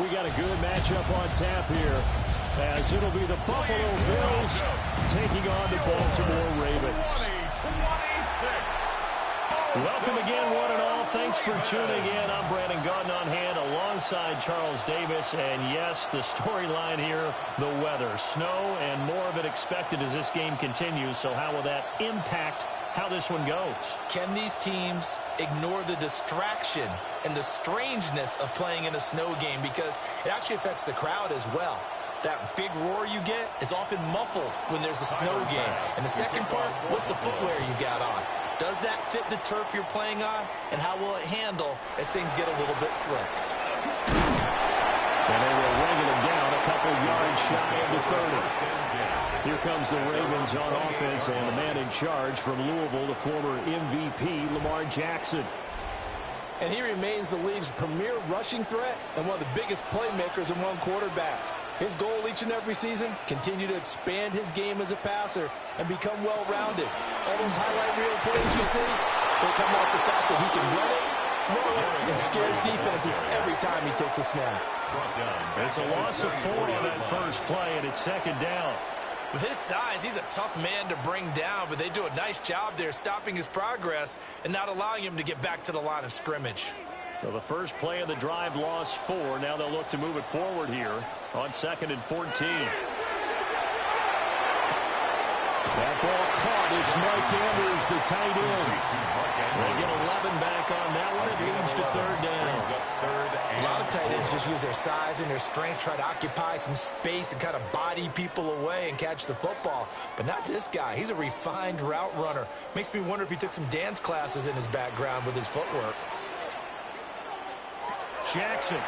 We got a good matchup on tap here, as it'll be the Buffalo Bills taking on the Baltimore Ravens. Welcome again, one and all. Thanks for tuning in. I'm Brandon Gaudin on hand alongside Charles Davis. And yes, the storyline here, the weather. Snow and more of it expected as this game continues. So how will that impact how this one goes? Can these teams ignore the distraction and the strangeness of playing in a snow game? Because it actually affects the crowd as well. That big roar you get is often muffled when there's a snow game. And the second part, what's the footwear you got on? Does that fit the turf you're playing on? And how will it handle as things get a little bit slick? And they will ringing him down a couple yards shy of the 30. Here comes the Ravens on offense, and the man in charge from Louisville, the former MVP, Lamar Jackson. And he remains the league's premier rushing threat and one of the biggest playmakers among quarterbacks. His goal each and every season, continue to expand his game as a passer and become well-rounded. All those highlight reel plays you see, they come off the fact that he can run it, throw it, and scares defenses every time he takes a snap. It's a loss of 4 on that first play, and it's second down. With his size, he's a tough man to bring down, but they do a nice job there stopping his progress and not allowing him to get back to the line of scrimmage. So the first play of the drive lost 4. Now they'll look to move it forward here on 2nd and 14. That ball caught. It's Mike Andrews, the tight end. They get 11 back on that one. It leads to 3rd down. A lot of tight ends just use their size and their strength, try to occupy some space and kind of body people away and catch the football. But not this guy. He's a refined route runner. Makes me wonder if he took some dance classes in his background with his footwork. Jackson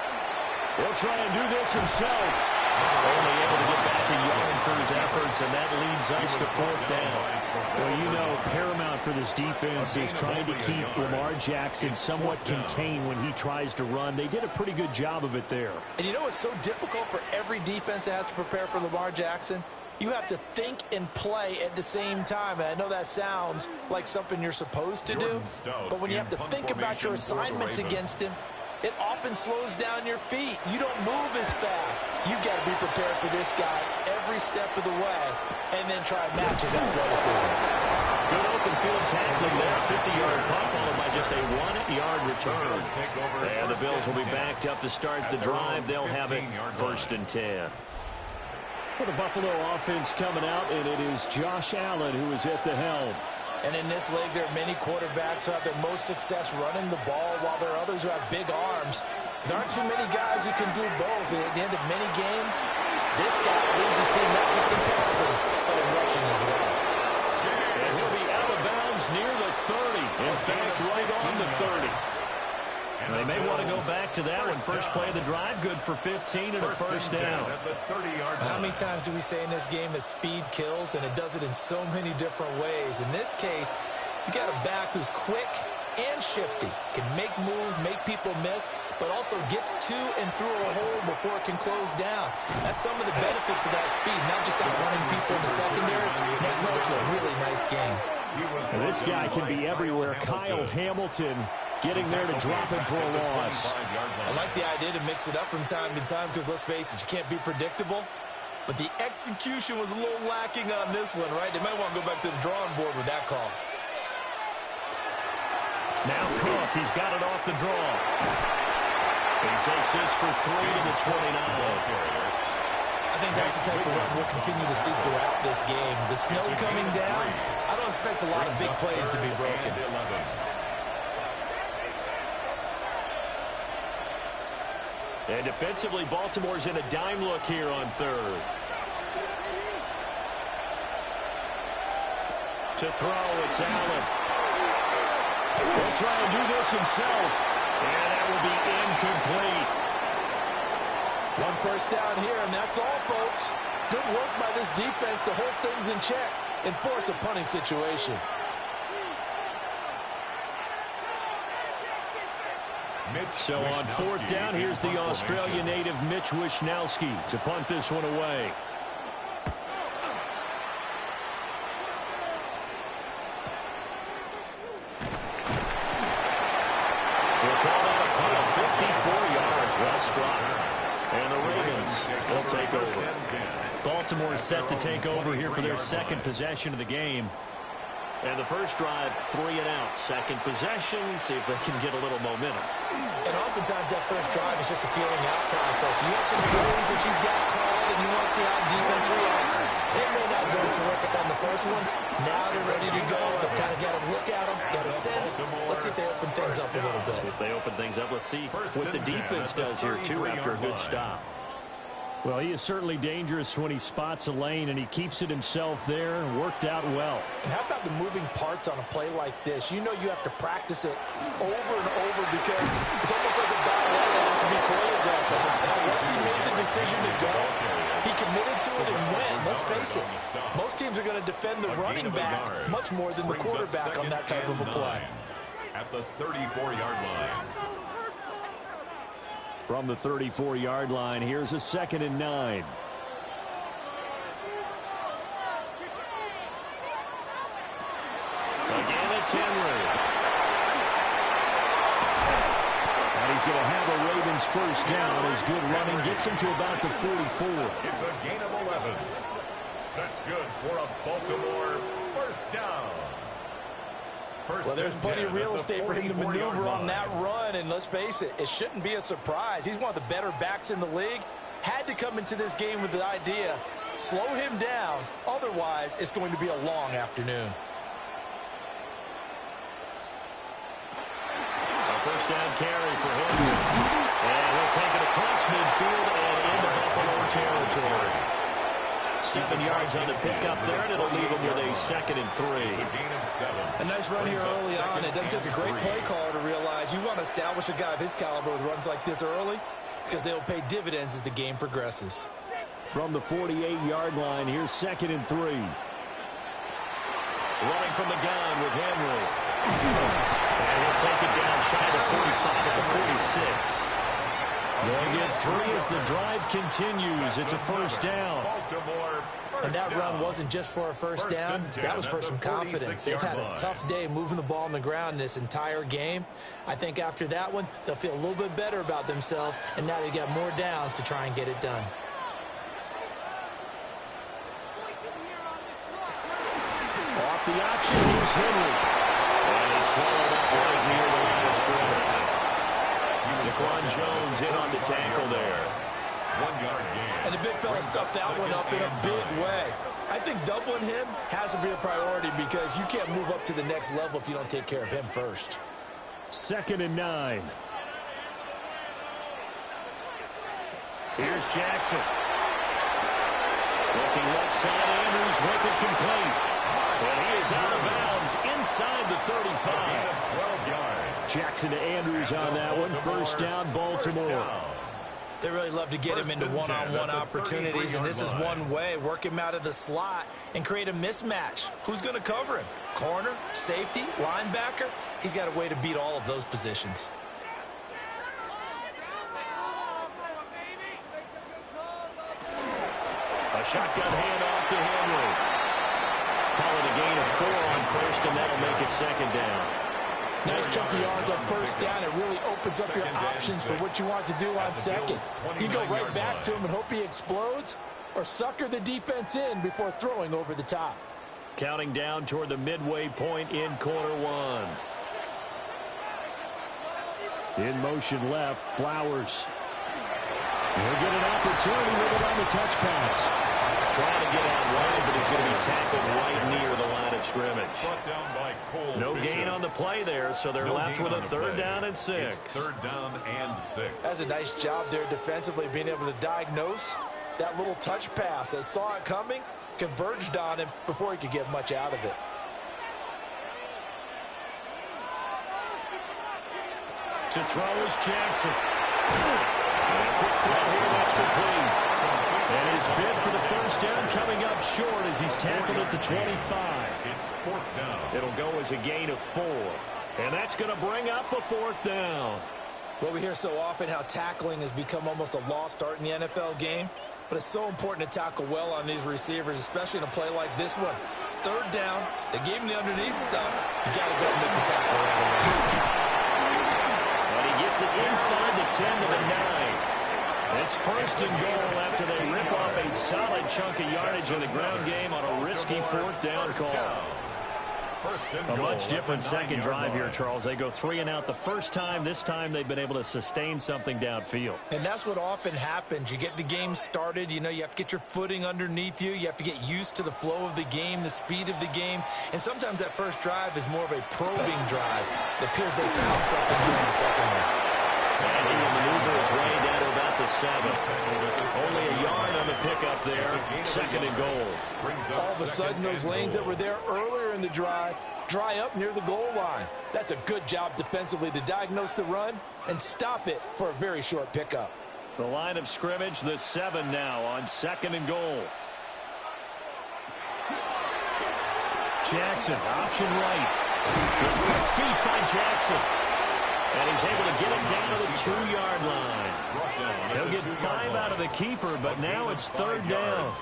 will try and do this himself. Only able to get back a yard for his efforts, and that leads us to 4th down. Well, you know, paramount for this defense is trying to keep Lamar Jackson somewhat contained when he tries to run. They did a pretty good job of it there. And you know what's so difficult for every defense that has to prepare for Lamar Jackson? You have to think and play at the same time. And I know that sounds like something you're supposed to do, but when you have to think about your assignments against him, it often slows down your feet. You don't move as fast. You've got to be prepared for this guy every step of the way and then try to match his athleticism. Good open field tackling there. 50-yard punt followed by just a 1-yard return. And the Bills will be backed up to start the drive. They'll have it 1st and 10. For the Buffalo offense coming out, and it is Josh Allen who is at the helm. And in this league, there are many quarterbacks who have their most success running the ball, while there are others who have big arms. There aren't too many guys who can do both. And at the end of many games, this guy leads his team not just in passing, but in rushing as well. And he'll be out of bounds near the 30. In fact, right on the 30. And they may want to go back to that one. First play of the drive, good for 15 and a 1st down. How many times do we say in this game that speed kills, and it does it in so many different ways? In this case, you got a back who's quick and shifty, can make moves, make people miss, but also gets to and through a hole before it can close down. That's some of the benefits of that speed, not just outrunning people in the secondary, but led to a really nice game. And this guy can be everywhere. Kyle Hamilton getting there to drop it for a loss. I like the idea to mix it up from time to time because, let's face it, you can't be predictable. But the execution was a little lacking on this one, right? They might want to go back to the drawing board with that call. Now Cook, he's got it off the draw. He takes this for 3 to the 29. I think that's the type of run we'll continue to see throughout this game. The snow coming down, I don't expect a lot of big plays to be broken. And defensively, Baltimore's in a dime look here on 3rd. To throw, it's Allen. He'll try and do this himself. And that will be incomplete. 1 first down here, and that's all, folks. Good work by this defense to hold things in check and force a punting situation. So on 4th down, here's the Australian native Mitch Wishnowsky to punt this one away. We're called out a punt of 54 yards. Well struck. They'll take over. Baltimore set to take over here for their second possession of the game. And the first drive, 3 and out. Second possession, see if they can get a little momentum. And oftentimes that first drive is just a feeling out process. You have some plays that you've got called, and you want to see how the defense reacts. It may not go terrific on the first one. Now they're ready to go. They've kind of got to look at them, got a sense. Let's see if they open things up a little bit. See if they open things up. Let's see what the defense does here, too, after a good stop. Well, he is certainly dangerous when he spots a lane, and he keeps it himself there and worked out well. And how about the moving parts on a play like this? You know you have to practice it over and over because it's almost like a battle that has to be choreographed. Once he made the decision to go, he committed to it and went. Let's face it, most teams are going to defend the running back much more than the quarterback on that type of a play. At the 34-yard line. From the 34-yard line, here's a 2nd and 9. Again, it's Henry. And he's going to have a Ravens first down as good running gets him to about the 44. It's a gain of 11. That's good for a Baltimore first down. Well, there's plenty of real estate for him to maneuver on that run, and let's face it, it shouldn't be a surprise. He's one of the better backs in the league. Had to come into this game with the idea, slow him down, otherwise it's going to be a long afternoon. A first down carry for Henry. And he'll take it across midfield and into Buffalo territory. 7 yards on the pickup there, and it'll leave him with a 2nd and 3. A nice run here early on. It doesn't take a great play caller to realize you want to establish a guy of his caliber with runs like this early because they'll pay dividends as the game progresses. From the 48-yard line, here's 2nd and 3. Running from the gun with Henry. And he'll take it down shy of the 45 at the 46. They'll get 3 as the drive continues. It's a first down. And that run wasn't just for a first down. That was for some confidence. They've had a tough day moving the ball on the ground this entire game. I think after that one, they'll feel a little bit better about themselves, and now they've got more downs to try and get it done. Off the option, here's Henry. And he swallowed up right near the line of scrimmage. Daquan Jones in on the tackle there. 1 yard gain. And the big fella stuffed that one up in a big way. I think doubling him has to be a priority because you can't move up to the next level if you don't take care of him first. 2nd and 9. Here's Jackson. Looking left side, Andrews with it complete. And he is out of bounds inside the 35. 12 yards. Jackson to Andrews on that one. First down, Baltimore. They really love to get him into one-on-one opportunities, and this is one way. Work him out of the slot and create a mismatch. Who's going to cover him? Corner, safety, linebacker? He's got a way to beat all of those positions. A shotgun handoff to Henry. Call it a gain of 4 on first, and that'll make it 2nd down. Nice chunky yards on first down. It really opens up your options for what you want to do on second. You go right back to him and hope he explodes, or sucker the defense in before throwing over the top. Counting down toward the midway point in quarter 1. In motion left, Flowers. He'll get an opportunity with it on the touch pass. Trying to get out wide, but he's going to be tackled right near the line of scrimmage. No gain on the play there, so they're left with a 3rd down and 6. 3rd down and 6. That's a nice job there defensively, being able to diagnose that little touch pass. They saw it coming, converged on him before he could get much out of it. To throw is Jackson. And a quick throw here, that's complete. And his bid for the first down coming up short as he's tackled at the 25. It's 4th down. It'll go as a gain of 4. And that's going to bring up a 4th down. Well, we hear so often how tackling has become almost a lost art in the NFL game. But it's so important to tackle well on these receivers, especially in a play like this one. 3rd down, they gave him the underneath stuff. You got to go make the tackle right away. And he gets it inside the 10 to the 9. It's first and goal after they rip off a solid chunk of yardage in the ground game on a risky fourth down call. A much different second drive here, Charles. They go 3 and out the first time. This time they've been able to sustain something downfield. And that's what often happens. You get the game started. You know, you have to get your footing underneath you. You have to get used to the flow of the game, the speed of the game. And sometimes that first drive is more of a probing drive. It appears they found something here in the second one. And he will maneuver his way down to about the 7. Only a yard on the pickup there. Second and goal. All of a sudden, those lanes that were there earlier in the drive dry up near the goal line. That's a good job defensively to diagnose the run and stop it for a very short pickup. The line of scrimmage, the 7 now on second and goal. Jackson, option right. Good quick feet by Jackson. And he's able to get it down to the 2-yard line. He'll get 5 out of the keeper, but now it's third down.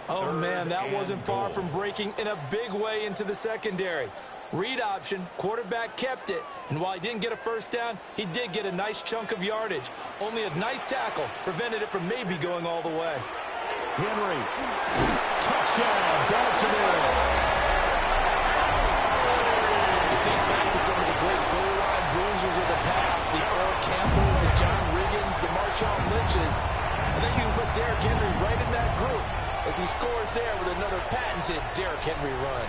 Oh, man, that wasn't far from breaking in a big way into the secondary. Read option, quarterback kept it, and while he didn't get a first down, he did get a nice chunk of yardage. Only a nice tackle prevented it from maybe going all the way. Henry, touchdown, Baltimore. Some of the great goal line bruisers of the past, the Earl Campbells, the John Riggins, the Marshawn Lynches. I think you can put Derrick Henry right in that group as he scores there with another patented Derrick Henry run.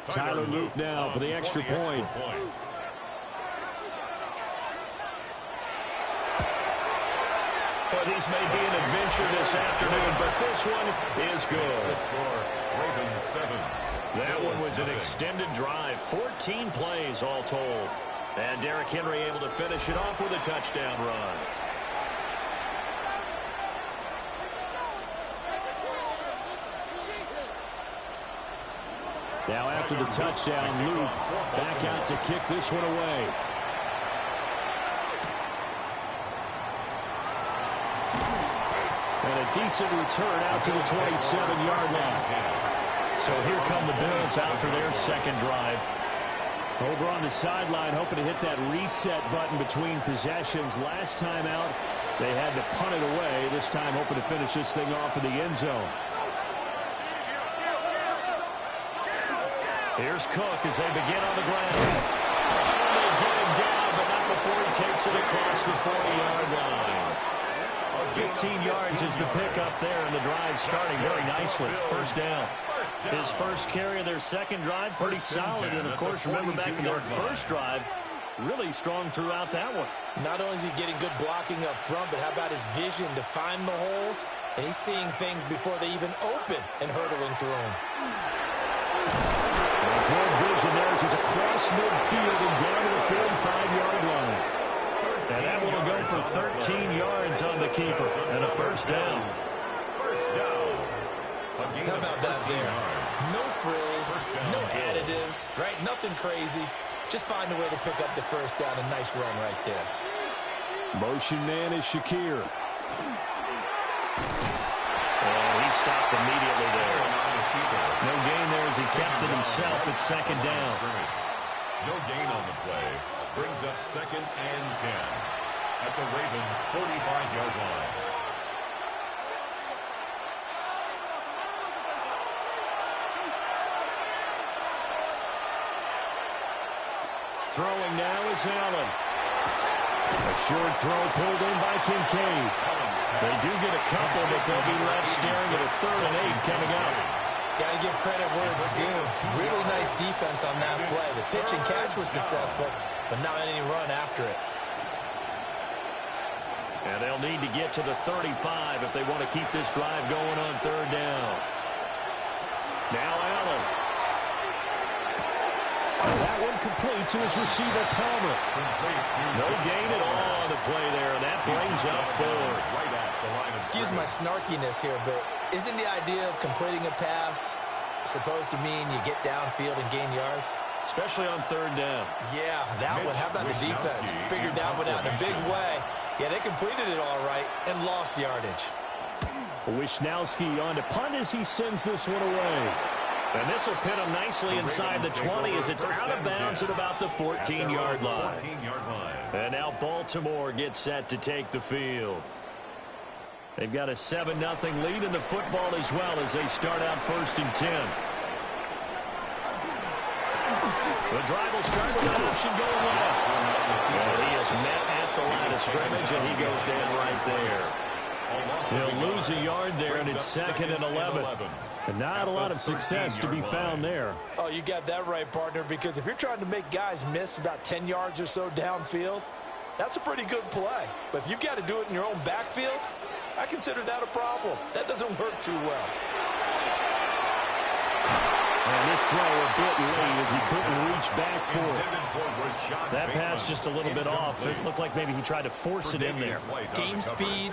Tyler Luke now for the extra point. Well, these may be an adventure this afternoon, but this one is good. Ravens 7. That one was an extended drive, 14 plays all told. And Derrick Henry able to finish it off with a touchdown run. Now after the touchdown, Luke back out to kick this one away. And a decent return out to the 27-yard line. So here come the Bills out for their second drive. Over on the sideline, hoping to hit that reset button between possessions. Last time out, they had to punt it away. This time hoping to finish this thing off in the end zone. Here's Cook as they begin on the ground. Oh, they get him down, but not before he takes it across the 40-yard line. 15 yards is the pickup there, and the drive starting very nicely. First down. His first carry of their second drive, pretty solid. And, of course, remember back in their first drive, really strong throughout that one. Not only is he getting good blocking up front, but how about his vision to find the holes? And he's seeing things before they even open and hurdling through them. Good vision there as he's across midfield and down to the 45-yard line. And that one will go for 13 yards on the keeper and a first down. How about that there? No frills, no additives, right? Nothing crazy. Just find a way to pick up the first down. A nice run right there. Motion man is Shakir. And he stopped immediately there. No gain there as he kept it himself at second down. No gain on the play. Brings up second and 10 at the Ravens' 45-yard line. Throwing now is Allen. A short throw pulled in by Kincaid. They do get a couple, but they'll be left staring at a 3rd and 8 coming up. Got to give credit where it's due. Really nice defense on that play. The pitch and catch was successful, but not any run after it. And they'll need to get to the 35 if they want to keep this drive going on 3rd down. Now Allen. That one complete to his receiver, Palmer. No gain at all on the play there, and that brings up 4th. Excuse my snarkiness here, but isn't the idea of completing a pass supposed to mean you get downfield and gain yards? Especially on 3rd down. Yeah, that one. How about the defense? Figured that one out in a big way. Yeah, they completed it all right and lost yardage. Wisnowski on to punt as he sends this one away. And this will pin him nicely inside the 20 as it's out of bounds at about the 14-yard line. And now Baltimore gets set to take the field. They've got a 7-0 lead in the football as well as they start out 1st and 10. The drive will start with an option going left. And he is met at the line of scrimmage, and he goes down right there. He'll lose a yard there, and it's 2nd and 11. And not a lot of success to be found there. Oh, you got that right, partner, because if you're trying to make guys miss about 10 yards or so downfield, that's a pretty good play. But if you've got to do it in your own backfield, I consider that a problem. That doesn't work too well. And this throw a bit late as he couldn't reach back for it. That pass just a little bit off. It looked like maybe he tried to force it in there. Game speed,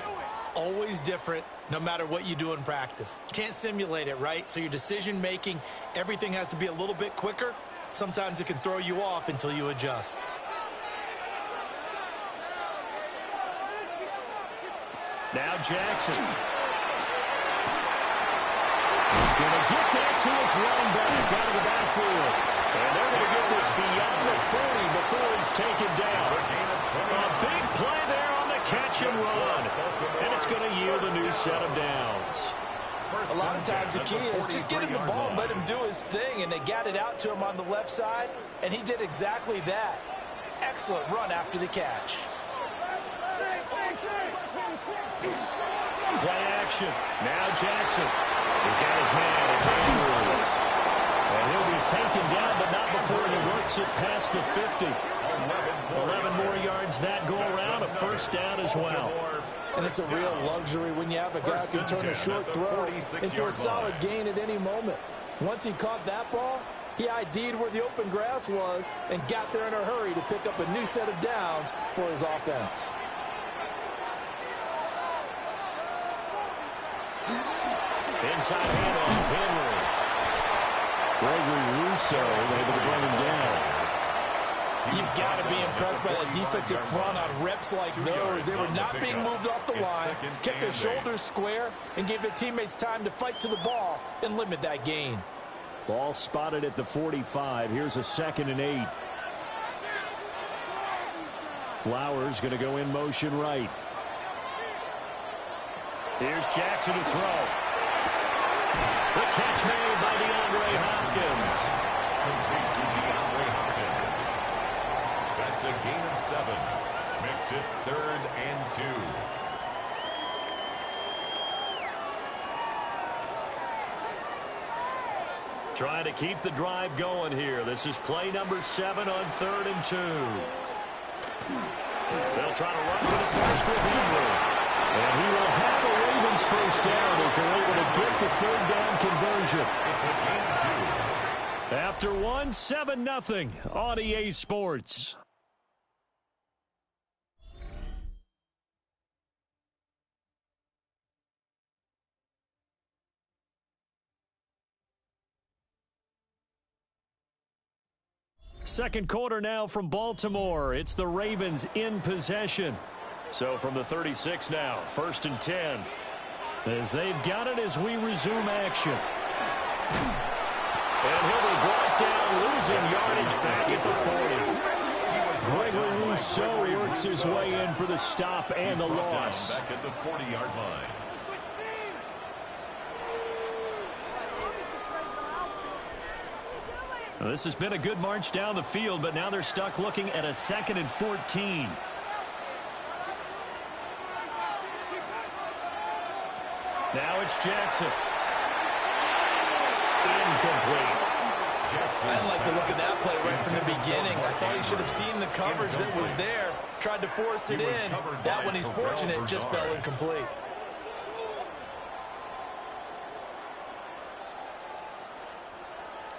always different, no matter what you do in practice. You can't simulate it, right? So your decision-making, everything has to be a little bit quicker. Sometimes it can throw you off until you adjust. Now Jackson. He's going to get that to his running back out of the backfield. And they're going to get this beyond the 40 before it's taken down. A big play there on the catch and run. And it's going to yield a new set of downs. A lot of times the key is just get him the ball and let him do his thing. And they got it out to him on the left side, and he did exactly that. Excellent run after the catch. Play action. Now Jackson. He's got his man. It's Andrews. And he'll be taken down, but not before he works it past the 50. 11 more yards that go around. A 1st down as well. And it's a real luxury when you have a guy who can turn a short throw into a solid gain at any moment. Once he caught that ball, he ID'd where the open grass was and got there in a hurry to pick up a new set of downs for his offense. Inside handoff, Henry. Gregory Rousseau able to bring him down. You've got to be impressed by that defensive front on reps like those. They were not being moved off the line, kept their shoulders square, and gave their teammates time to fight to the ball and limit that gain. Ball spotted at the 45. Here's a 2nd and 8. Flowers going to go in motion right. Here's Jackson to throw. The catch made by DeAndre Hopkins. That's a gain of 7. Makes it 3rd and 2. Trying to keep the drive going here. This is play number 7 on 3rd and 2. They'll try to run for the first with Henry. And he will have a Ravens 1st down as they're able to get the 3rd down conversion. It's a gain of 2. After one, 7-0 on EA Sports. Second quarter now from Baltimore. It's the Ravens in possession. So from the 36 now, 1st and 10. As they've got it as we resume action. And he'll be brought down, losing yardage back at the 40. Gregory Rousseau works his way in for the stop and the loss. Back at the 40-yard line. Well, this has been a good march down the field, but now they're stuck looking at a 2nd and 14. Now it's Jackson. Incomplete. I didn't like the look of that play right from the beginning. I thought he should have seen the coverage that was there, tried to force it in. That one, he's fortunate, just fell incomplete.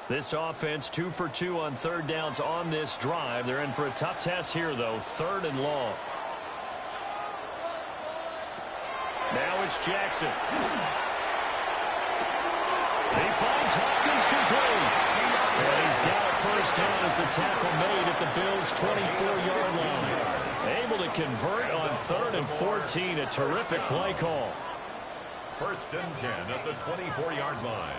This offense 2 for 2 on 3rd downs on this drive. They're in for a tough test here, though. 3rd and long. Now it's Jackson. He finds Hopkins complete. And he's got a 1st down as the tackle made at the Bills' 24-yard line. Able to convert on 3rd and 14. A terrific play call. First and 10 at the 24-yard line.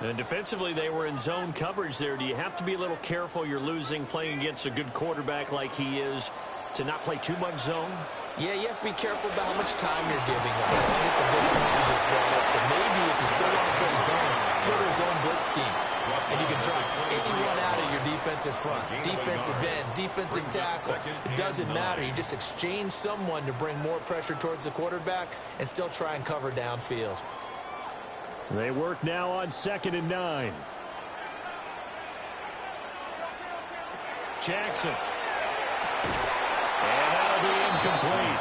And defensively, they were in zone coverage there. Do you have to be a little careful? You're losing playing against a good quarterback like he is to not play too much zone? Yeah, you have to be careful about how much time you're giving up. I think it's a good point you just brought up. So maybe if you still want to play zone, go to a zone blitz scheme. And you can drop anyone out of your defensive front. Defensive end, defensive tackle. It doesn't matter. You just exchange someone to bring more pressure towards the quarterback and still try and cover downfield. They work now on 2nd and 9. Jackson. And that'll be incomplete.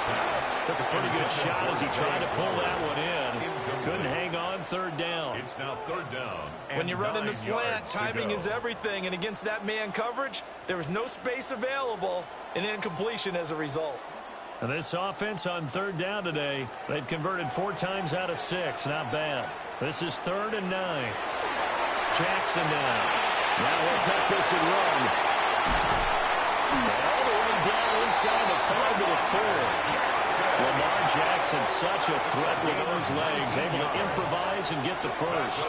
Took a pretty good shot as he tried to pull that one in. Couldn't hang on 3rd down. It's now 3rd down. When you run in the slant, timing is everything. And against that man coverage, there was no space available, and incompletion as a result. And this offense on 3rd down today, they've converted 4 times out of 6. Not bad. This is 3rd and 9. Jackson now. Now he'll take this and run. All the way down inside the 5 to the 4. Lamar Jackson, such a threat with those legs, able to improvise and get the first.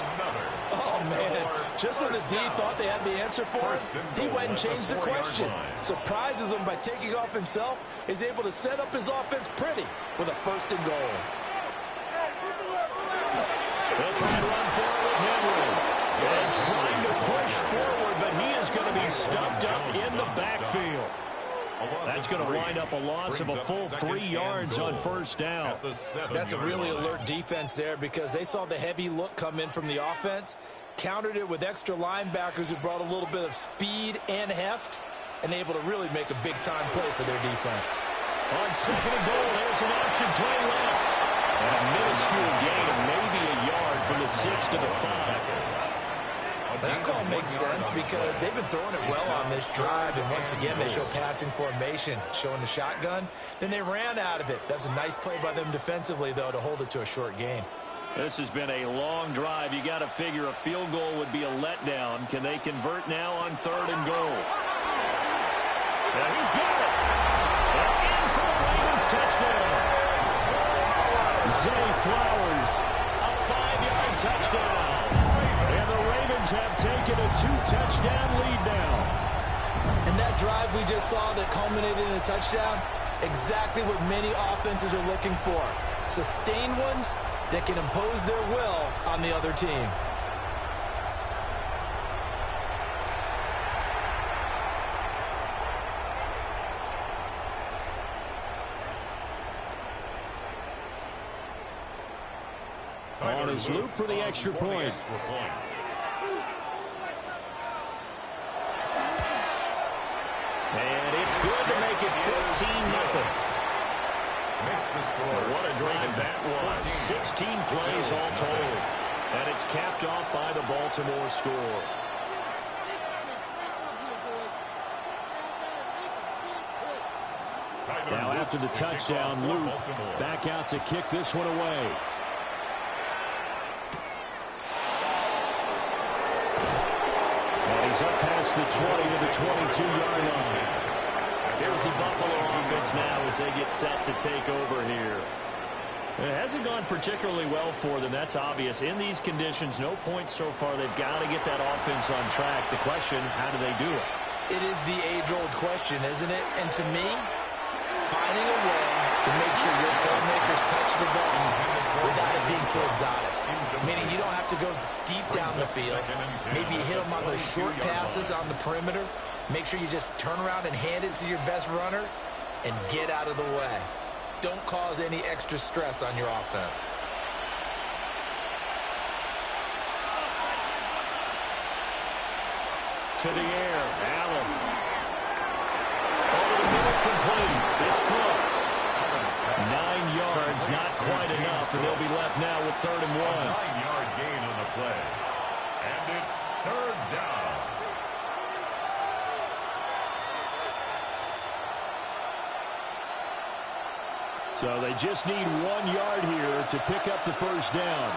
Oh, man. Just when the D thought they had the answer for it, he went and changed the question. Surprises him by taking off himself. Is able to set up his offense pretty with a 1st and goal. They'll try and run forward with Henry. And trying to push forward, but he is going to be stuffed up in the backfield. That's going to wind up a loss of a full 3 yards on 1st down. That's a really alert defense there because they saw the heavy look come in from the offense, countered it with extra linebackers who brought a little bit of speed and heft, and able to really make a big-time play for their defense. On 2nd and goal, there's an option play left. And a minuscule gain of maybe a yard from the 6 to the 5. That call makes sense because they've been throwing it well on this drive, and once again they show passing formation, showing the shotgun. Then they ran out of it. That's a nice play by them defensively, though, to hold it to a short gain. This has been a long drive. You got to figure a field goal would be a letdown. Can they convert now on 3rd and goal? Now he's got it. And in for the Ravens touchdown. Zay Flowers, a 5-yard touchdown. And the Ravens have taken a 2-touchdown lead now. And that drive we just saw that culminated in a touchdown, exactly what many offenses are looking for. Sustained ones that can impose their will on the other team. On his loop for the extra point. And it's good to make it 14-0. What a drive that was. 16 plays all told. And it's capped off by the Baltimore score. Now after the touchdown, Luke back out to kick this one away. He's up past the 20 to the 22-yard line. Here's the Buffalo offense now as they get set to take over here. It hasn't gone particularly well for them. That's obvious. In these conditions, no points so far. They've got to get that offense on track. The question, how do they do it? It is the age-old question, isn't it? And to me, finding a way to make sure your playmakers touch the ball without it being too exotic. Meaning you don't have to go deep down the field. Maybe you hit them on those short passes on the perimeter. Make sure you just turn around and hand it to your best runner and get out of the way. Don't cause any extra stress on your offense. To the air, Allen. Over the middle, complete. It's Cook. 9 yards, not quite enough, and they'll be left now with 3rd and 1. 9-yard gain on the play. And it's 3rd down. So they just need 1 yard here to pick up the 1st down.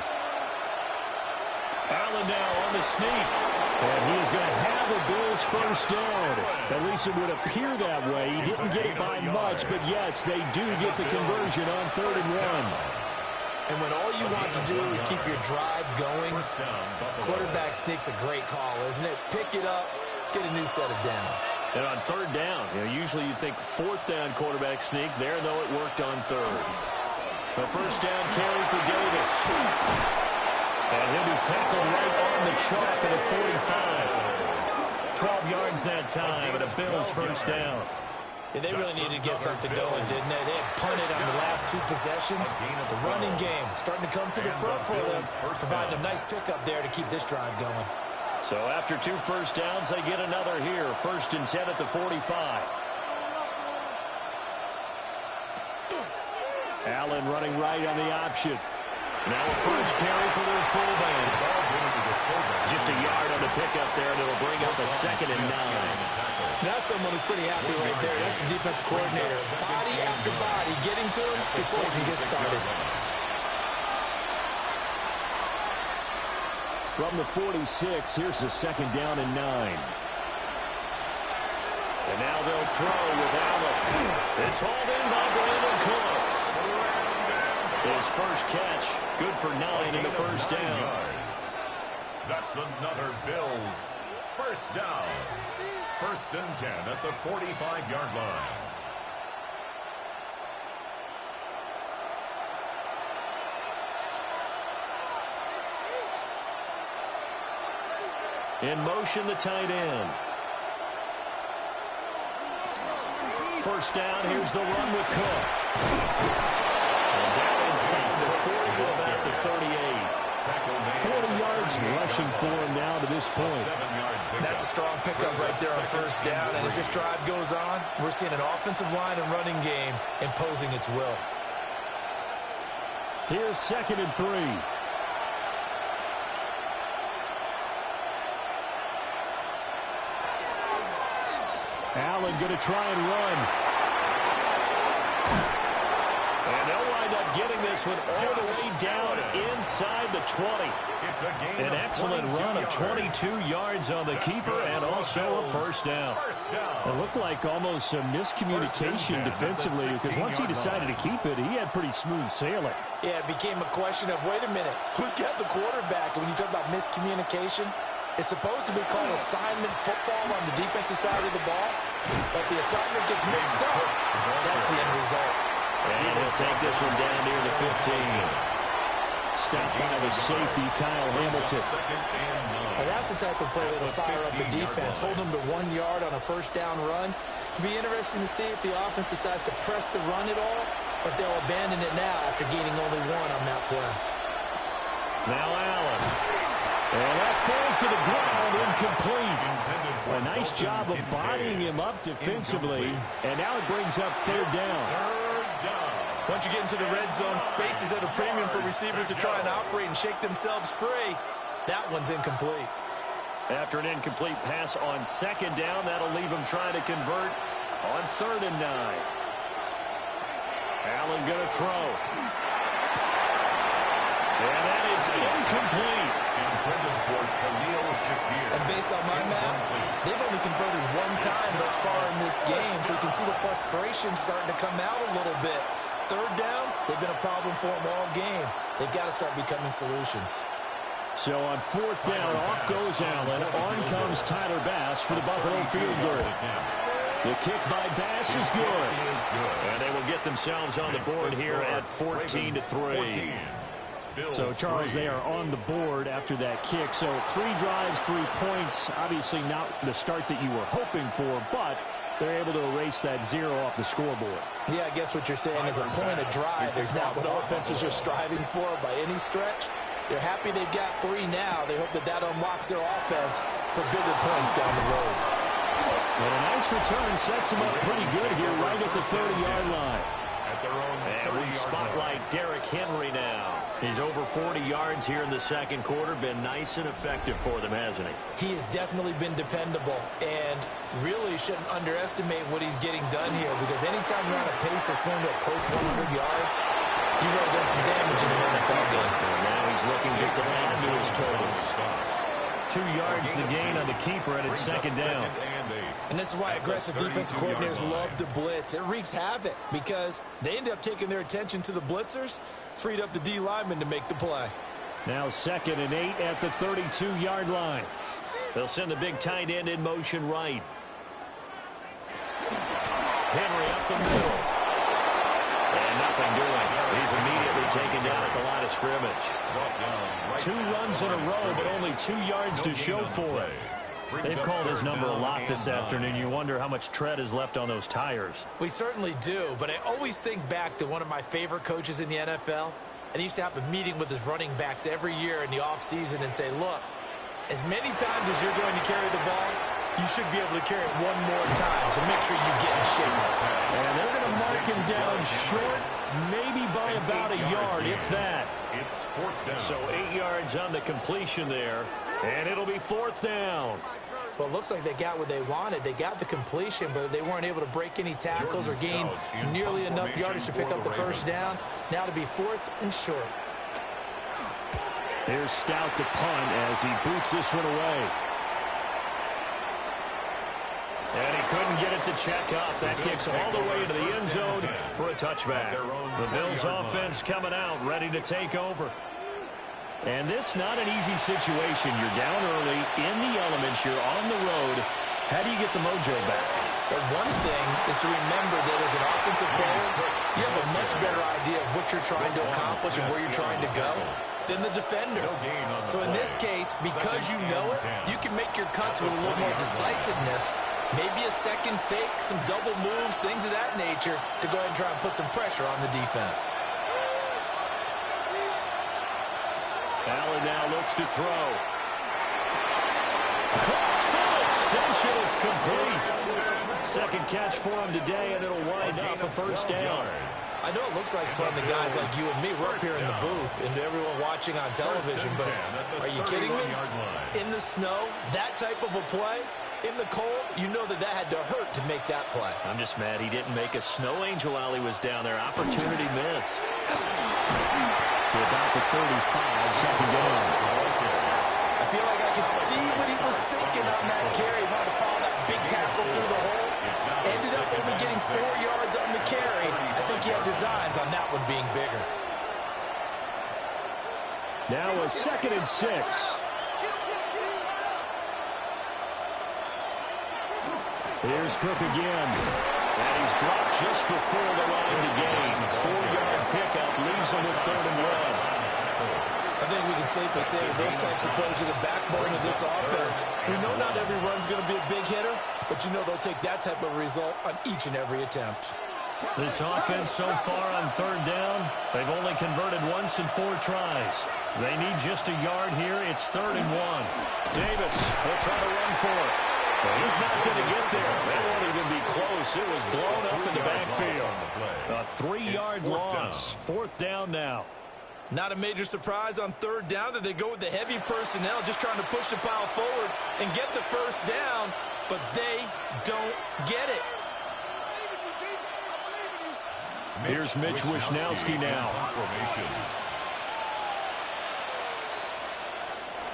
Allen now on the sneak. And he is going to have the Bills first down. At least it would appear that way. He didn't get it by much, but yes, they do get the conversion on 3rd and 1. And when all you want to do is keep your drive going, quarterback sneak's a great call, isn't it? Pick it up, get a new set of downs. And on 3rd down, usually you think 4th down quarterback sneak. There, though, it worked on 3rd. The first down carry for Davis. And he'll be tackled right on the chalk at the 45. 12 yards that time, and a Bills first down. Yeah, they really needed to get something going, didn't they? They had punted on the last 2 possessions. The running game starting to come to the front for them, providing a nice pickup there to keep this drive going. So after 2 first downs, they get another here. 1st and 10 at the 45. Allen running right on the option. Now a first carry for their fullback. Just a yard on the pickup there, and it'll bring up a 2nd and 9. That's someone who's pretty happy right there. That's the defensive coordinator. Body after body getting to him before he can get started. From the 46, here's the 2nd down and 9. And now they'll throw with Allen. It's hauled in by Brandon Cooks. His first catch, good for 9 in the first down. That's another Bills first down. 1st and 10 at the 45-yard line. In motion, the tight end. First down, here's the run with Cook. And down inside the 40 to about the 38. 40 yards rushing for him now to this point. That's a strong pickup right there on 1st down. And as this drive goes on, we're seeing an offensive line and running game imposing its will. Here's 2nd and 3. Allen going to try and run. And they'll wind up getting this one all the way down inside the 20. An excellent run of 22 yards on the keeper and also a first down. It looked like almost some miscommunication defensively because once he decided to keep it, he had pretty smooth sailing. Yeah, it became a question of, wait a minute, who's got the quarterback? And when you talk about miscommunication, it's supposed to be called assignment football on the defensive side of the ball, but the assignment gets mixed up. That's the end result. And he'll take this one down near the 15. Stopped by the safety, Kyle Hamilton. And that's the type of play that'll fire up the defense. Hold them to 1 yard on a first down run. It'll be interesting to see if the offense decides to press the run at all, or if they'll abandon it now after gaining only 1 on that play. Now Allen. And that falls to the ground, incomplete. A nice job of bodying him up defensively. And now it brings up 3rd down. Once you get into the red zone, space is at a premium for receivers to try and operate and shake themselves free. That one's incomplete. After an incomplete pass on 2nd down, that'll leave him trying to convert on 3rd and 9. Allen going to throw. And that is incomplete. And based on my math, they've only converted 1 time thus far in this game, so you can see the frustration starting to come out a little bit. 3rd downs, they've been a problem for them all game. They've got to start becoming solutions. So on 4th down, off goes Allen. On comes Tyler Bass for the Buffalo field goal. The kick by Bass is good. And they will get themselves on the board here at 14-3. So, Charles, they are on the board after that kick. So 3 drives, 3 points. Obviously not the start that you were hoping for, but they're able to erase that 0 off the scoreboard. Yeah, I guess what you're saying is a point of drive is not what offenses are striving for by any stretch. They're happy they've got 3 now. They hope that that unlocks their offense for bigger points down the road. And a nice return sets them up pretty good here right at the 30-yard line. And we spotlight Derrick Henry now. He's over 40 yards here in the 2nd quarter. Been nice and effective for them, hasn't he? He has definitely been dependable and really shouldn't underestimate what he's getting done here because anytime you're on a pace that's going to approach 100 yards, you've already done some damage in an NFL game. And now he's looking just to add to his totals. 2 yards the gain on the keeper, and it's second down. And this is why aggressive defensive coordinators love to blitz. It wreaks havoc because they end up taking their attention to the blitzers, freed up the D lineman to make the play. Now 2nd and 8 at the 32-yard line. They'll send the big tight end in motion right. Henry up the middle. And nothing doing. He's immediately taken down at the line of scrimmage. 2 runs in a row, but only 2 yards to show for it. They've called his number a lot this afternoon. You wonder how much tread is left on those tires. We certainly do, but I always think back to one of my favorite coaches in the NFL, and he used to have a meeting with his running backs every year in the offseason and say, look, as many times as you're going to carry the ball, you should be able to carry it one more time, so make sure you get in shape. And they're going to mark him down short, maybe by about a yard, if that. It's 4th down. So 8 yards on the completion there, and it'll be 4th down. Well, it looks like they got what they wanted. They got the completion, but they weren't able to break any tackles or gain nearly enough yardage to pick up the first down. Now to be 4th and short. Here's Stout to punt as he boots this one away. And he couldn't get it to check up. That kicks all the way into the end zone for a touchback. The Bills offense coming out, ready to take over. And this not an easy situation. You're down early, in the elements, you're on the road. How do you get the mojo back? But one thing is to remember that as an offensive player, you have a much better idea of what you're trying to accomplish and where you're trying to go than the defender. So in this case, because you know it, you can make your cuts with a little more decisiveness. Maybe a second fake, some double moves, things of that nature to go ahead and try and put some pressure on the defense. Allen now looks to throw. Cross full extension, it's complete. Second catch for him today, and it'll wind up a first down. I know it looks like fun to guys like you and me. We're up here in the booth and to everyone watching on television, but are you kidding me? In the snow, that type of a play, in the cold, you know that had to hurt to make that play. I'm just mad he didn't make a snow angel while he was down there. Opportunity missed. To about the 35, second down. I feel like I could see what he was thinking on that carry. He wanted to follow that big tackle through the hole. Ended up only getting 4 yards on the carry. I think he had designs on that one being bigger. Now a 2nd and 6. Here's Cook again. And he's dropped just before the line to gain. 4-yard pickup leaves him with 3rd and 1. I think we can safely say that those types of plays are the backbone of this offense. We know not every run's going to be a big hitter, but you know they'll take that type of result on each and every attempt. This offense so far on 3rd down, they've only converted once in 4 tries. They need just a yard here. It's 3rd and 1. Davis will try to run for it. He's not going to get there. That won't even be close. It was blown up in the backfield. A 3-yard loss. 4th down now. Not a major surprise on 3rd down that they go with the heavy personnel, just trying to push the pile forward and get the first down, but they don't get it. Here's Mitch Wishnowsky now.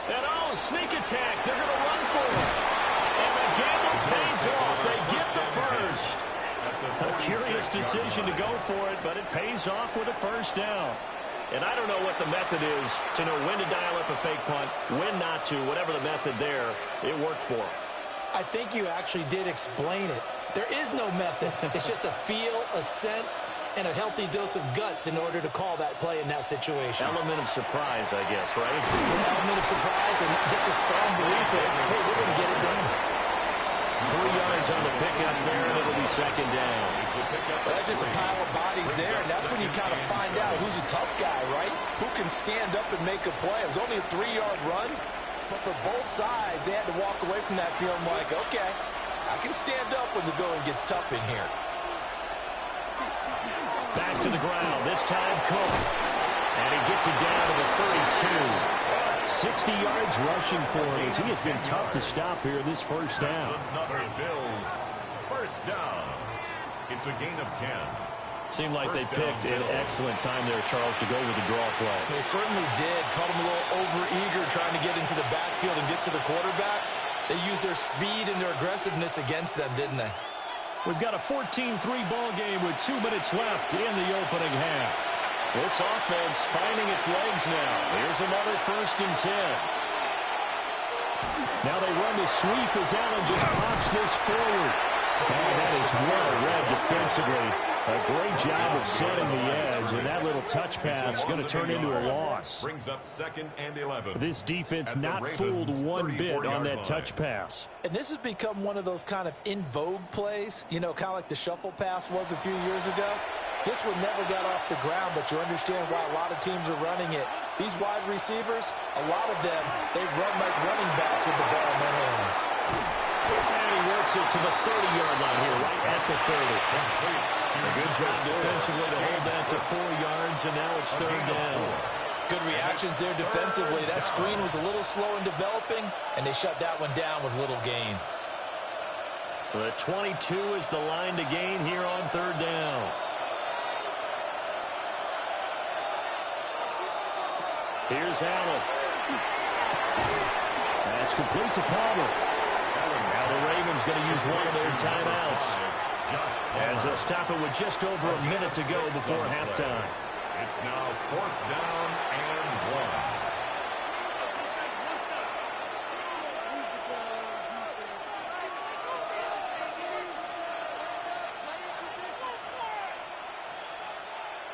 And oh, sneak attack. They're going to run for it. And the gamble pays off. They get the first. A curious decision to go for it, but it pays off with a first down. And I don't know what the method is to know when to dial up a fake punt, when not to, whatever the method there, it worked for him. I think you actually did explain it. There is no method. It's just a feel, a sense, and a healthy dose of guts in order to call that play in that situation. Element of surprise, I guess, right? An element of surprise and just a strong belief that, hey, we're going to get it done. 3 yards on the pickup there, and it'll be second down. Well, that's just a pile of bodies there, and that's when you kind of find out who's a tough guy, right? Who can stand up and make a play. It was only a 3-yard run, but for both sides, they had to walk away from that feeling like, okay, I can stand up when the going gets tough in here. Back to the ground, this time Cook. And he gets it down to the 32. 60 yards rushing for him as he has been tough to stop here this first down. Another Bills first down. It's a gain of 10. Seemed like they picked an excellent time there, Charles, to go with the draw play. They certainly did. Caught them a little over-eager trying to get into the backfield and get to the quarterback. They used their speed and their aggressiveness against them, didn't they? We've got a 14-3 ball game with 2 minutes left in the opening half. This offense finding its legs now. Here's another 1st and 10. Now they run the sweep as Allen just pops this forward. Oh, that is well read defensively. A great job of setting the edge, and that little touch pass is going to turn into a loss. Brings up 2nd and 11. This defense not fooled one bit on that touch pass. And this has become one of those kind of in vogue plays, you know, kind of like the shuffle pass was a few years ago. This one never got off the ground, but you understand why a lot of teams are running it. These wide receivers, a lot of them, they run like running backs with the ball in their hands. And he works it to the 30-yard line here, right at the 30. A good job defensively to hold that to 4 yards, and now it's 3rd down. Good reactions there defensively. That screen was a little slow in developing, and they shut that one down with little gain. The 22 is the line to gain here on 3rd down. Here's Allen. That's complete to Palmer. Now the Ravens going to use one of their timeouts, as they'll stop it with just over a minute to go before halftime. It's now 4th down and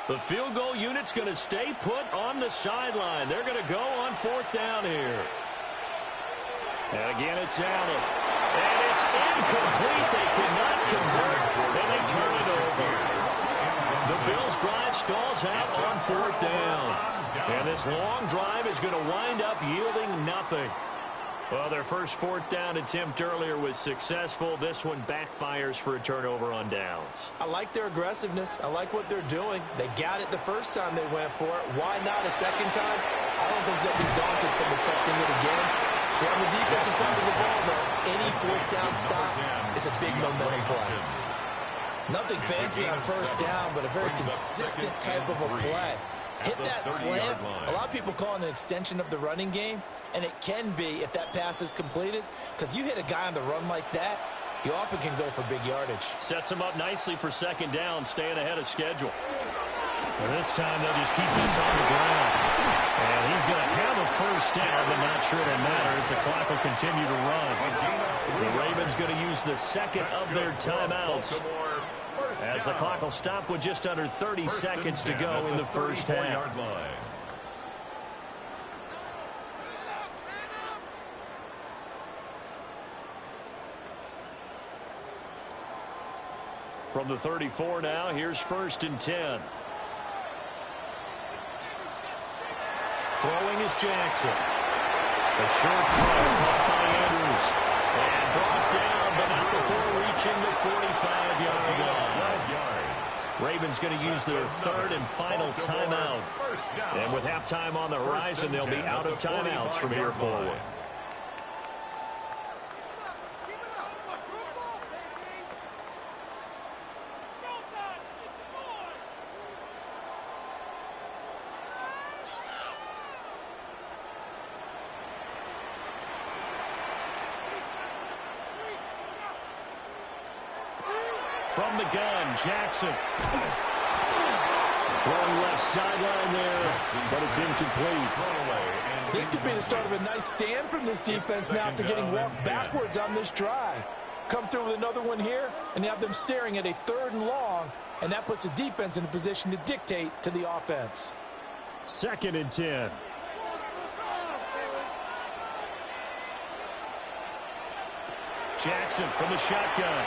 1. The field goal unit's going to stay put on the sideline. They're going to go on 4th down here. And again, it's Allen. And it's incomplete. They could not convert, and they turn it over. The Bills' drive stalls out on 4th down. And this long drive is going to wind up yielding nothing. Well, their first 4th down attempt earlier was successful. This one backfires for a turnover on downs. I like their aggressiveness. I like what they're doing. They got it the first time they went for it. Why not a second time? I don't think they'll be daunted from attempting it again. So on the defensive side of the ball, though, any 4th down stop is a big momentum play. Nothing fancy on 1st down, but a very consistent type of a play. Hit that slant. A lot of people call it an extension of the running game, and it can be if that pass is completed, because you hit a guy on the run like that, he often can go for big yardage. Sets him up nicely for 2nd down, staying ahead of schedule. And this time they'll just keep this on the ground. And he's going to have a 1st down, but not sure it'll matter as the clock will continue to run. The Ravens going to use the 2nd of their timeouts, as the clock will stop with just under 30 seconds to go in the first half. From the 34 now, here's 1st and 10. Throwing is Jackson. A short throw caught by Andrews. And brought down, but not before reaching the 45-yard line. Ravens going to use their 3rd and final timeout. And with halftime on the horizon, they'll be out of timeouts from here forward. From the gun, Jackson. Throwing left sideline there, but it's incomplete. This could be the start of a nice stand from this defense now after getting walked backwards on this drive. Come through with another one here, and you have them staring at a 3rd and long, and that puts the defense in a position to dictate to the offense. 2nd and 10. Jackson from the shotgun.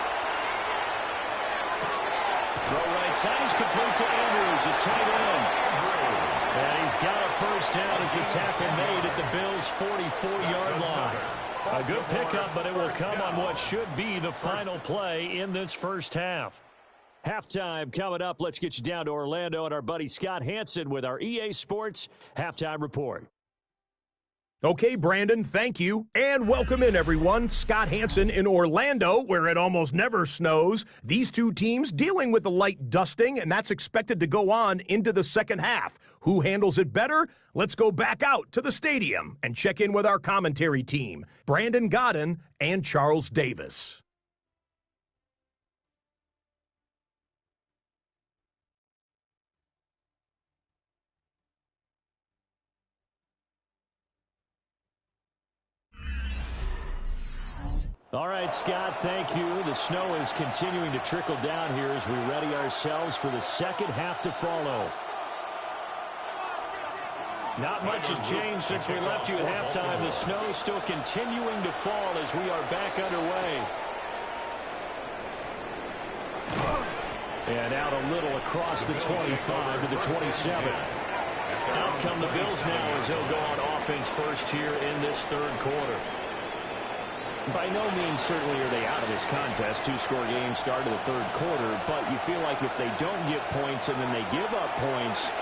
Throw right side is complete to Andrews, his tight end. And he's got a 1st down as the tackle made at the Bills' 44-yard line. A good pickup, but it will come on what should be the final play in this first half. Halftime coming up. Let's get you down to Orlando and our buddy Scott Hansen with our EA Sports Halftime Report. Okay, Brandon, thank you. And welcome in, everyone. Scott Hansen in Orlando, where it almost never snows. These two teams dealing with a light dusting, and that's expected to go on into the second half. Who handles it better? Let's go back out to the stadium and check in with our commentary team, Brandon Godden and Charles Davis. All right, Scott, thank you. The snow is continuing to trickle down here as we ready ourselves for the second half to follow. Not much has changed since we left you at halftime. The snow is still continuing to fall as we are back underway. And out a little across the 25 to the 27. Out come the Bills now as they'll go on offense first here in this third quarter. By no means certainly are they out of this contest. Two-score game start of the third quarter, but you feel like if they don't get points and then they give up points,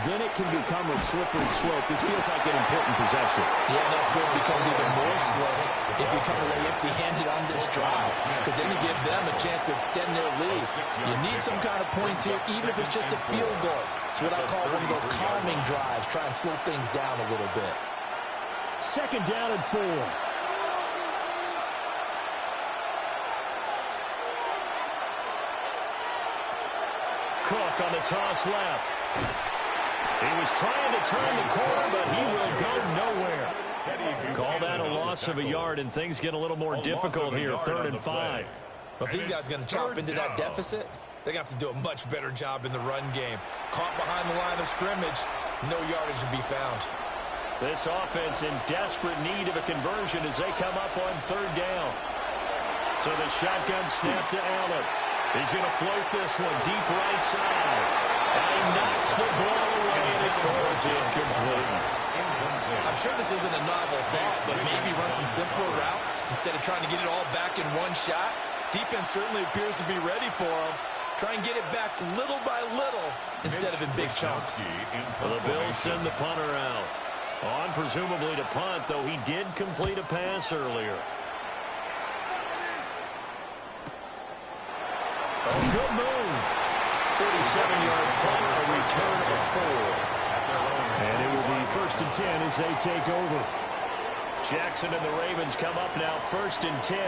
then it can become a slippery slope. This feels like an important possession. Yeah, that slope becomes even more slow if you come away empty-handed on this drive, because then you give them a chance to extend their lead. You need some kind of points here, even if it's just a field goal. It's what I call one of those calming drives. Try and slow things down a little bit. Second down and 4. Cook on the toss left. He was trying to turn the corner, but he will go nowhere. Call that a loss of a yard, and things get a little more difficult here, 3rd and 5. But if these guys are going to chop into that deficit, they're going to have to do a much better job in the run game. Caught behind the line of scrimmage, no yardage to be found. This offense in desperate need of a conversion as they come up on 3rd down. So the shotgun snap to Allen. He's going to float this one deep right side. And he knocks the ball away and it throws incomplete. I'm sure this isn't a novel thought, but maybe run some simpler routes instead of trying to get it all back in one shot. Defense certainly appears to be ready for him. Try and get it back little by little instead of in big chunks. Well, the Bills send the punter out. On presumably to punt, though he did complete a pass earlier. Oh, good move. 47-yard punt, a return of 4. And it will be 1st and 10 as they take over. Jackson and the Ravens come up now 1st and 10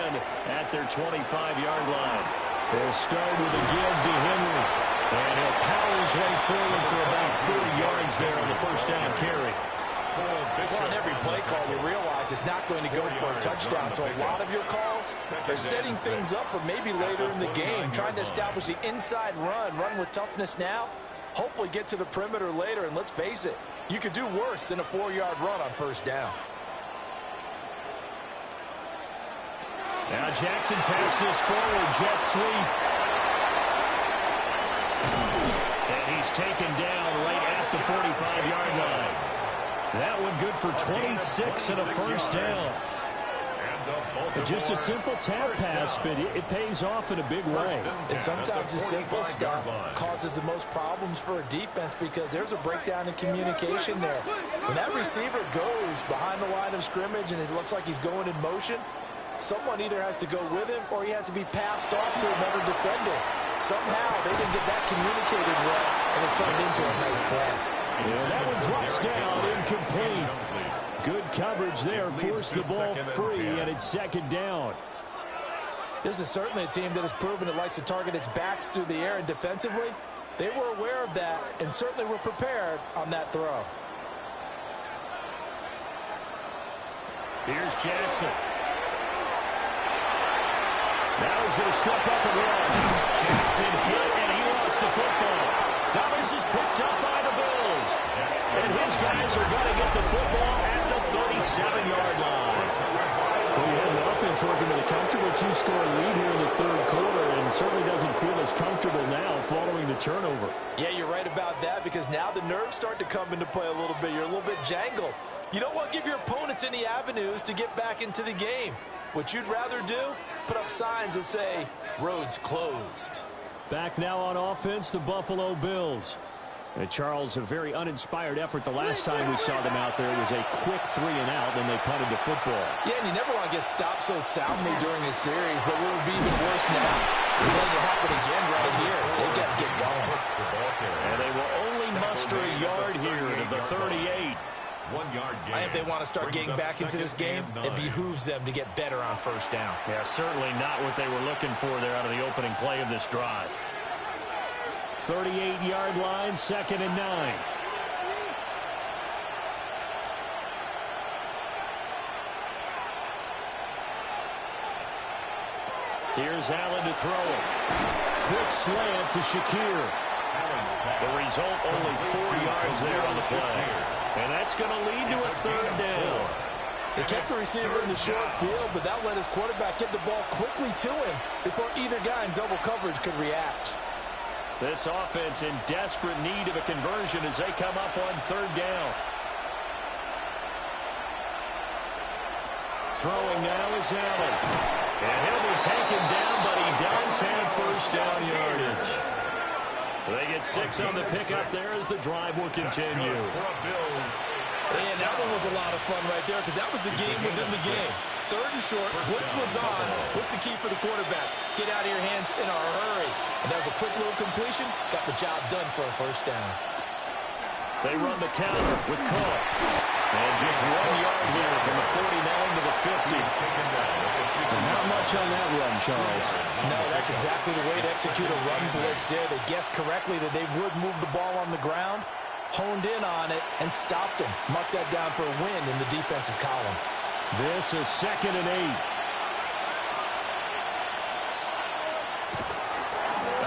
at their 25-yard line. They'll start with a give to Henry. And he'll power his way forward for about 30 yards there on the first down carry. Well, on every play call, you realize it's not going to go for a touchdown. So a lot of your calls are setting things up for maybe later in the game, trying to establish the inside run with toughness now, hopefully get to the perimeter later. And let's face it, you could do worse than a 4-yard run on 1st down. Now Jackson taps this forward, jet sweep. And he's taken down right at the 45-yard line. That one good for 26 and a 1st down. Just a simple tap pass, but it pays off in a big way. And sometimes the simple stuff causes the most problems for a defense because there's a breakdown in communication there. When that receiver goes behind the line of scrimmage and it looks like he's going in motion, someone either has to go with him or he has to be passed off to another defender. Somehow they didn't get that communicated well, and it turned into a nice play. Yeah, that one drops down, incomplete. Good coverage there, forced the ball free, and it's 2nd down. This is certainly a team that has proven it likes to target its backs through the air, and defensively, they were aware of that and certainly were prepared on that throw. Here's Jackson. Now he's going to step up and run. Jackson hit, and he lost the football. Now this is picked up by the Bills. And his guys are going to get the football at the 37-yard line. Well, you have the offense working with a comfortable 2-score lead here in the 3rd quarter, and certainly doesn't feel as comfortable now following the turnover. Yeah, you're right about that, because now the nerves start to come into play a little bit. You're a little bit jangled. You don't want to give your opponents any avenues to get back into the game. What you'd rather do, put up signs that say, roads closed. Back now on offense, the Buffalo Bills. Charles, a very uninspired effort the last time we saw them out there. It was a quick 3 and out, then they punted the football. Yeah, and you never want to get stopped so soundly during a series, but what would be even worse now is letting it happen again right here. They've got to get going. And they will only muster a yard here to the 38. 1 yard gain. If they want to start getting back into this game, it behooves them to get better on first down. Yeah, certainly not what they were looking for there out of the opening play of this drive. 38-yard line, 2nd and 9. Here's Allen to throw it. Quick slant to Shakir. The result, only 4 yards there on the play. And that's going to lead to a 3rd down. They kept the receiver in the short field, but that let his quarterback get the ball quickly to him before either guy in double coverage could react. This offense in desperate need of a conversion as they come up on 3rd down. Throwing now is Allen. And he'll be taken down, but he does have first down yardage. They get 6 on the pickup there as the drive will continue. And that one was a lot of fun right there because that was the game within the game. 3rd and short, blitz was on. What's the key for the quarterback? Get out of your hands in a hurry. And that was a quick little completion. Got the job done for a first down. They run the counter with Cook. And just 1 yard here from the 49 to the 50. Not much on that run, Charles. No, that's exactly the way to execute a run blitz there. They guessed correctly that they would move the ball on the ground, honed in on it, and stopped them. Mark that down for a win in the defense's column. This is 2nd and 8.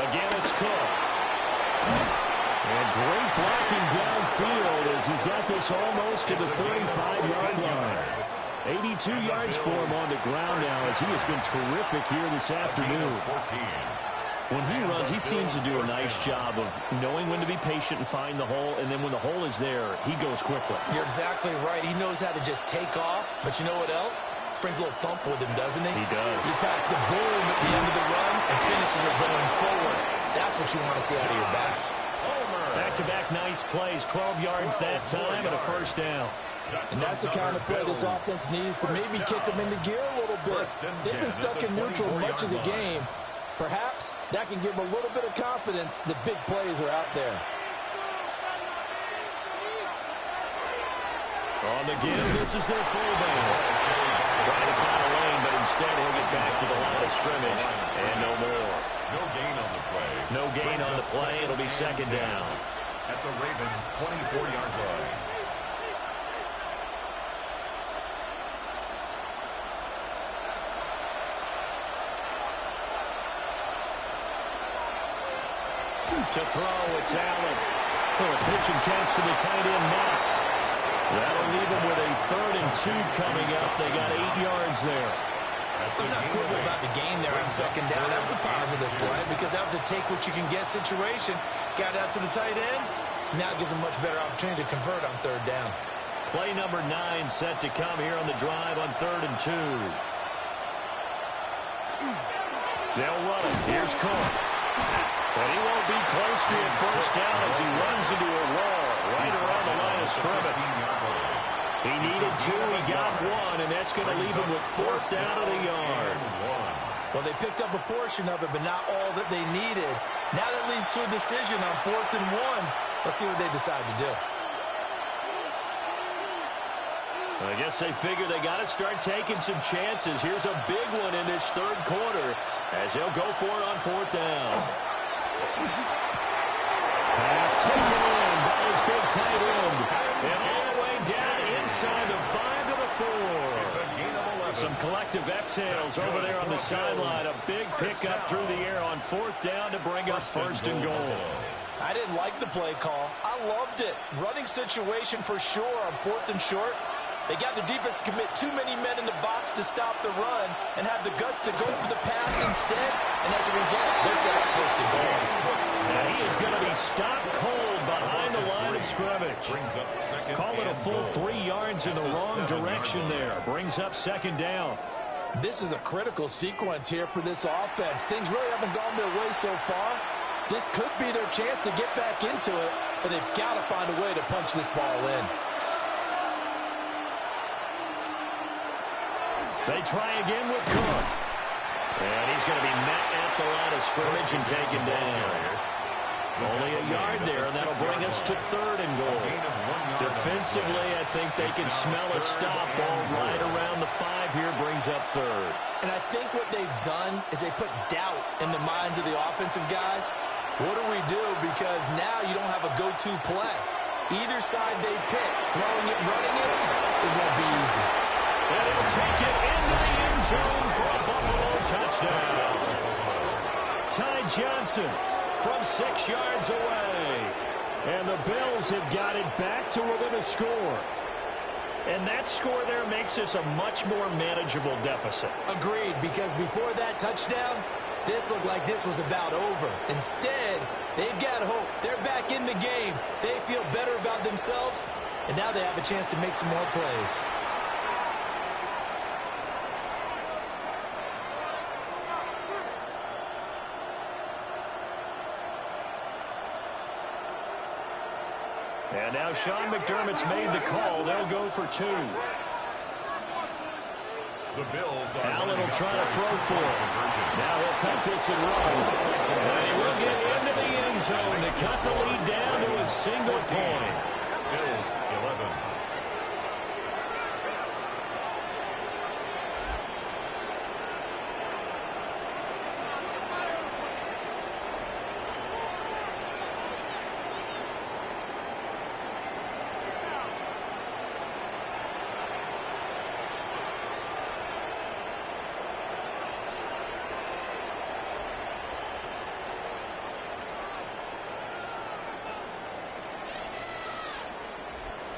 Again, it's Cook. And great blocking downfield as he's got this almost to the 35-yard line. 82 yards for him on the ground now as he has been terrific here this afternoon. When he runs, he seems to do a nice job of knowing when to be patient and find the hole, and then when the hole is there, he goes quickly. You're exactly right. He knows how to just take off, but you know what else? Brings a little thump with him, doesn't he? He does. He packs the boom at the end of the run and finishes it going forward. That's what you want to see out of your backs. Back-to-back nice plays, 12 yards that time and a first down. And that's the kind of play this offense needs to maybe kick them into gear a little bit. They've been stuck in neutral much of the game. Perhaps that can give them a little bit of confidence the big plays are out there. On the give, this is their fullback. Trying to find a lane, but instead he'll get back to the line of scrimmage. And no more. No gain on the play. No gain on the play. It'll be 2nd down. At the Ravens' 24-yard line. To throw, it's Allen. A pitch and catch to the tight end, Knox. That'll leave him with a 3rd and 2 coming up. They got 8 yards there. Let's not quibble about the game there on 2nd down. That was a positive play because that was a take-what-you-can-get situation. Got out to the tight end. Now it gives them much better opportunity to convert on 3rd down. Play number 9 set to come here on the drive on 3rd and 2. They'll run it. Here's Cook. And he won't be close to a first down as he runs into a wall right around the line of scrimmage. He needed 2, he got 1, and that's going to leave him with 4th down of the yard. Well, they picked up a portion of it, but not all that they needed. Now that leads to a decision on 4th and 1. Let's see what they decide to do. I guess they figure they got to start taking some chances. Here's a big one in this 3rd quarter as he'll go for it on 4th down. Pass taken in by his big tight end. And all the way down inside the 5 to the 4. Some collective exhales over there on the sideline. A big pickup through the air on 4th down to bring up 1st and goal. I didn't like the play call. I loved it. Running situation for sure on 4th and short. They got the defense to commit too many men in the box to stop the run and have the guts to go for the pass instead. And as a result, they're set up 1st and goal. And he is going to be stopped cold behind the line of scrimmage. Call it a full 3 yards in the wrong direction there. Brings up 2nd down. This is a critical sequence here for this offense. Things really haven't gone their way so far. This could be their chance to get back into it. but they've got to find a way to punch this ball in. They try again with Cook. And he's going to be met at the line of scrimmage and taken down. Only a yard there, and that'll bring us to 3rd and goal. Defensively, I think they can smell a stop. Ball right around the 5 here brings up 3rd. And I think what they've done is they put doubt in the minds of the offensive guys. What do we do? Because now you don't have a go-to play. Either side they pick, throwing it, running it, it won't be easy. And he'll take it into the end zone for a Buffalo touchdown. Ty Johnson from 6 yards away. And the Bills have got it back to within a score. And that score there makes this a much more manageable deficit. Agreed, because before that touchdown, this looked like this was about over. Instead, they've got hope. They're back in the game. They feel better about themselves, and now they have a chance to make some more plays. And now Sean McDermott's made the call. They'll go for 2. Allen will try to throw for it. Now he'll take this and run. And he will get into the end zone to cut the lead down to a single point. Bills 11.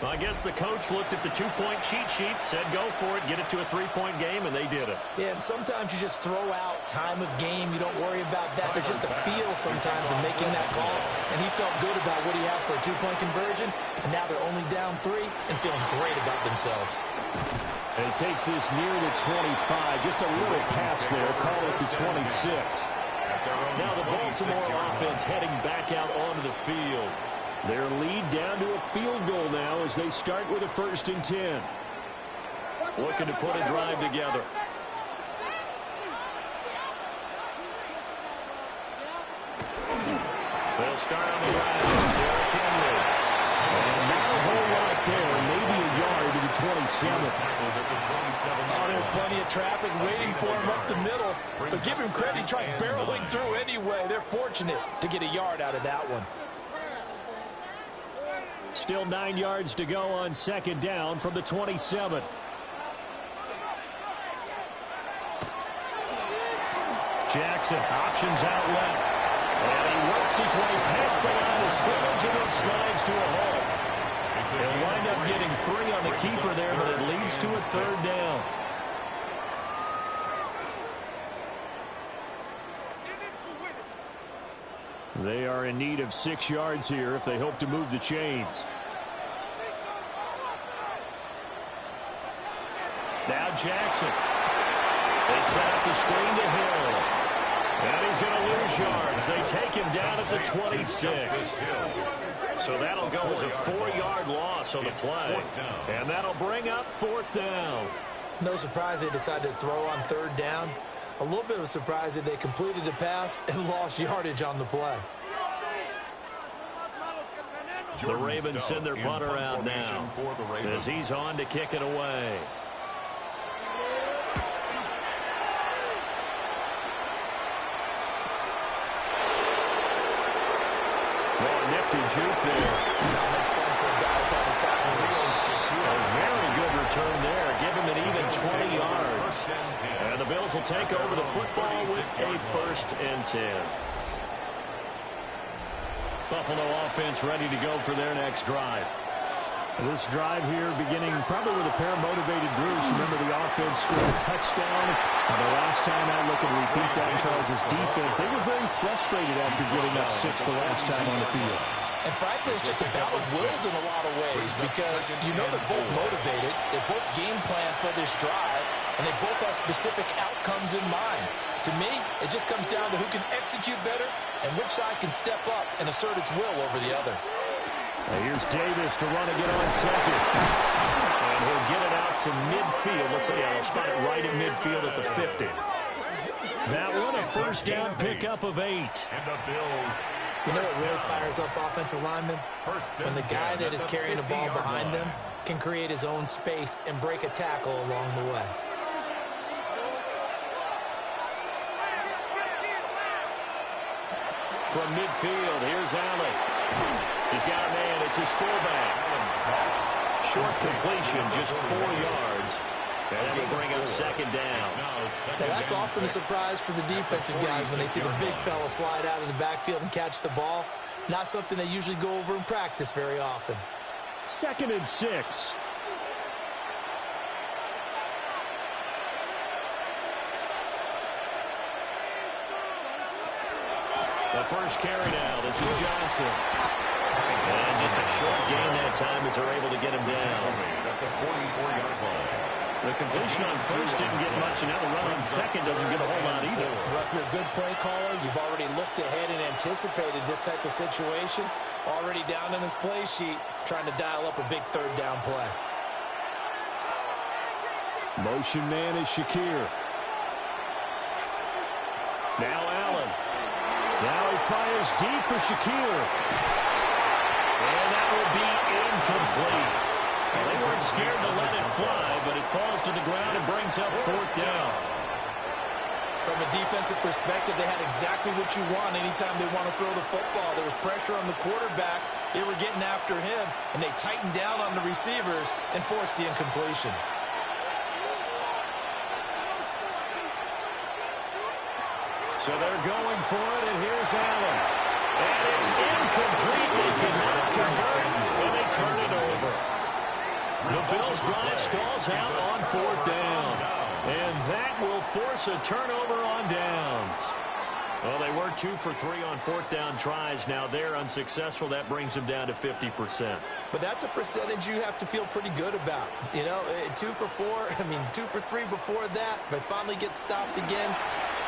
I guess the coach looked at the 2-point cheat sheet, said go for it, get it to a 3-point game, and they did it. Yeah, and sometimes you just throw out time of game. You don't worry about that. There's just a feel sometimes in making that call, and he felt good about what he had for a 2-point conversion, and now they're only down 3 and feeling great about themselves. And he takes this near the 25, just a little pass there, call it the 26. Now the Baltimore offense heading back out onto the field. Their lead down to a field goal now as they start with a 1st and 10. Looking to put a drive together. They'll start on the right. It's Derrick Henry. And not a whole lot there. Maybe a yard to the 27. Oh, there's plenty of traffic waiting for him up the middle. But give him credit, he tried barreling through anyway. They're fortunate to get a yard out of that one. Still 9 yards to go on 2nd down from the 27. Jackson options out left. And he works his way past the line of scrimmage and then slides to a hole. He'll wind up getting 3 on the keeper there, but it leads to a 3rd down. They are in need of 6 yards here if they hope to move the chains. Now Jackson. They set up the screen to Hill. And he's going to lose yards. They take him down at the 26. So that'll go as a 4-yard loss on the play. And that'll bring up 4th down. No surprise they decided to throw on 3rd down. A little bit of a surprise that they completed the pass and lost yardage on the play. The Ravens send their punter out now as he's on to kick it away. Oh, nifty juke there. Not much fun for a guy trying to tackle. A very good return there. Give him an even 20 yards. And the Bills will take over the football with a 1st and 10. Buffalo offense ready to go for their next drive. This drive here beginning probably with a pair of motivated groups. Remember, the offense scored a touchdown. And the last time I look and repeat that, Charles' defense, they were very frustrated after giving up 6 the last time on the field. And frankly, it's just a battle of wills in a lot of ways because you know they're both motivated. They both game plan for this drive, and they both have specific outcomes in mind. To me, it just comes down to who can execute better and which side can step up and assert its will over the other. Here's Davis to run again on second. And he'll get it out to midfield. Let's say I'll spot it right at midfield at the 50. That one a first down pickup of 8. And the Bills. You know what really fires up offensive linemen? When the guy that is carrying the ball behind them can create his own space and break a tackle along the way. From midfield, here's Allen. He's got a man. It's his fullback. Short completion, just 4 yards. And that will bring up second down. Now that's often a surprise for the defensive guys when they see the big fella slide out of the backfield and catch the ball. Not something they usually go over in practice very often. 2nd and 6. The first carry now. This is Johnson. And just a short gain that time as they're able to get him down. At the 44-yard line. The completion on first didn't get much, and now the run on second doesn't get a whole lot either. Well, if you're a good play caller, you've already looked ahead and anticipated this type of situation. Already down on his play sheet, trying to dial up a big third down play. Motion man is Shakir. Now Allen. Now he fires deep for Shakir. And that will be incomplete. Well, they weren't scared to let it fly, but it falls to the ground and brings up 4th down. From a defensive perspective, they had exactly what you want anytime they want to throw the football. There was pressure on the quarterback. They were getting after him, and they tightened down on the receivers and forced the incompletion. So they're going for it, and here's Allen. And it's incomplete. They cannot convert, and they turn it over. The Bills' drive stalls out on 4th down. And that will force a turnover on downs. Well, they were 2 for 3 on 4th down tries. Now they're unsuccessful. That brings them down to 50%. But that's a percentage you have to feel pretty good about. You know, 2 for 2 for 3 before that, but finally get stopped again.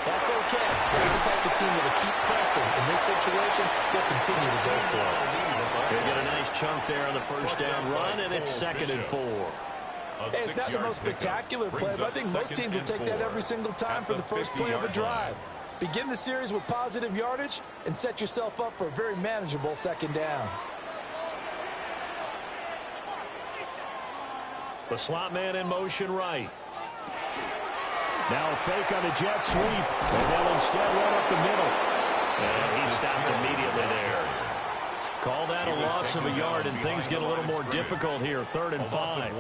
That's okay. That's the type of team that will keep pressing. In this situation, they'll continue to go for it. They'll get a nice chunk there on the first down run, and it's 2nd and 4. Hey, it's not the most spectacular play, but I think most teams will take that every single time for the first play of a drive. Begin the series with positive yardage and set yourself up for a very manageable 2nd down. The slot man in motion right. Now a fake on a jet sweep, and they'll instead run up the middle. And he stopped immediately there. Call that a loss of a yard, and things get a little more difficult here. 3rd and 5.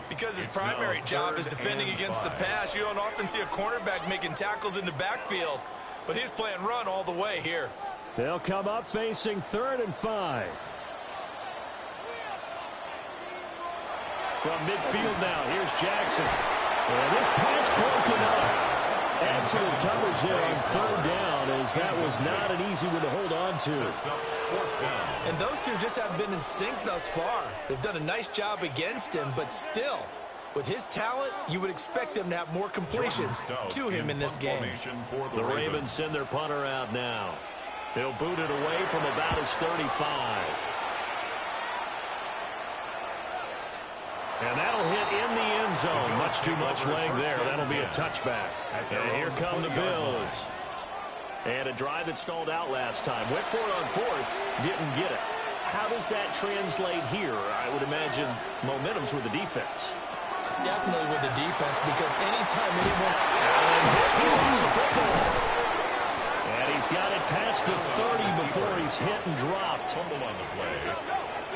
Because his primary job is defending against the pass, you don't often see a cornerback making tackles in the backfield. But he's playing run all the way here. They'll come up facing 3rd and 5. From midfield now, here's Jackson. And this pass broken up. Excellent coverage there on 3rd down, as that was not an easy one to hold on to. And those two just haven't been in sync thus far. They've done a nice job against him, but still, with his talent, you would expect them to have more completions to him in this game. The Ravens send their punter out now. They'll boot it away from about his 35. And that'll hit in the end zone. Much too much leg there. That'll be a touchback. And here come the Bills. And a drive that stalled out last time. Went for it on 4th. Didn't get it. How does that translate here? I would imagine momentum's with the defense. Definitely with the defense, because anytime anyone... He wants the football. And he's got it past the 30 before he's hit and dropped. Fumble on the play.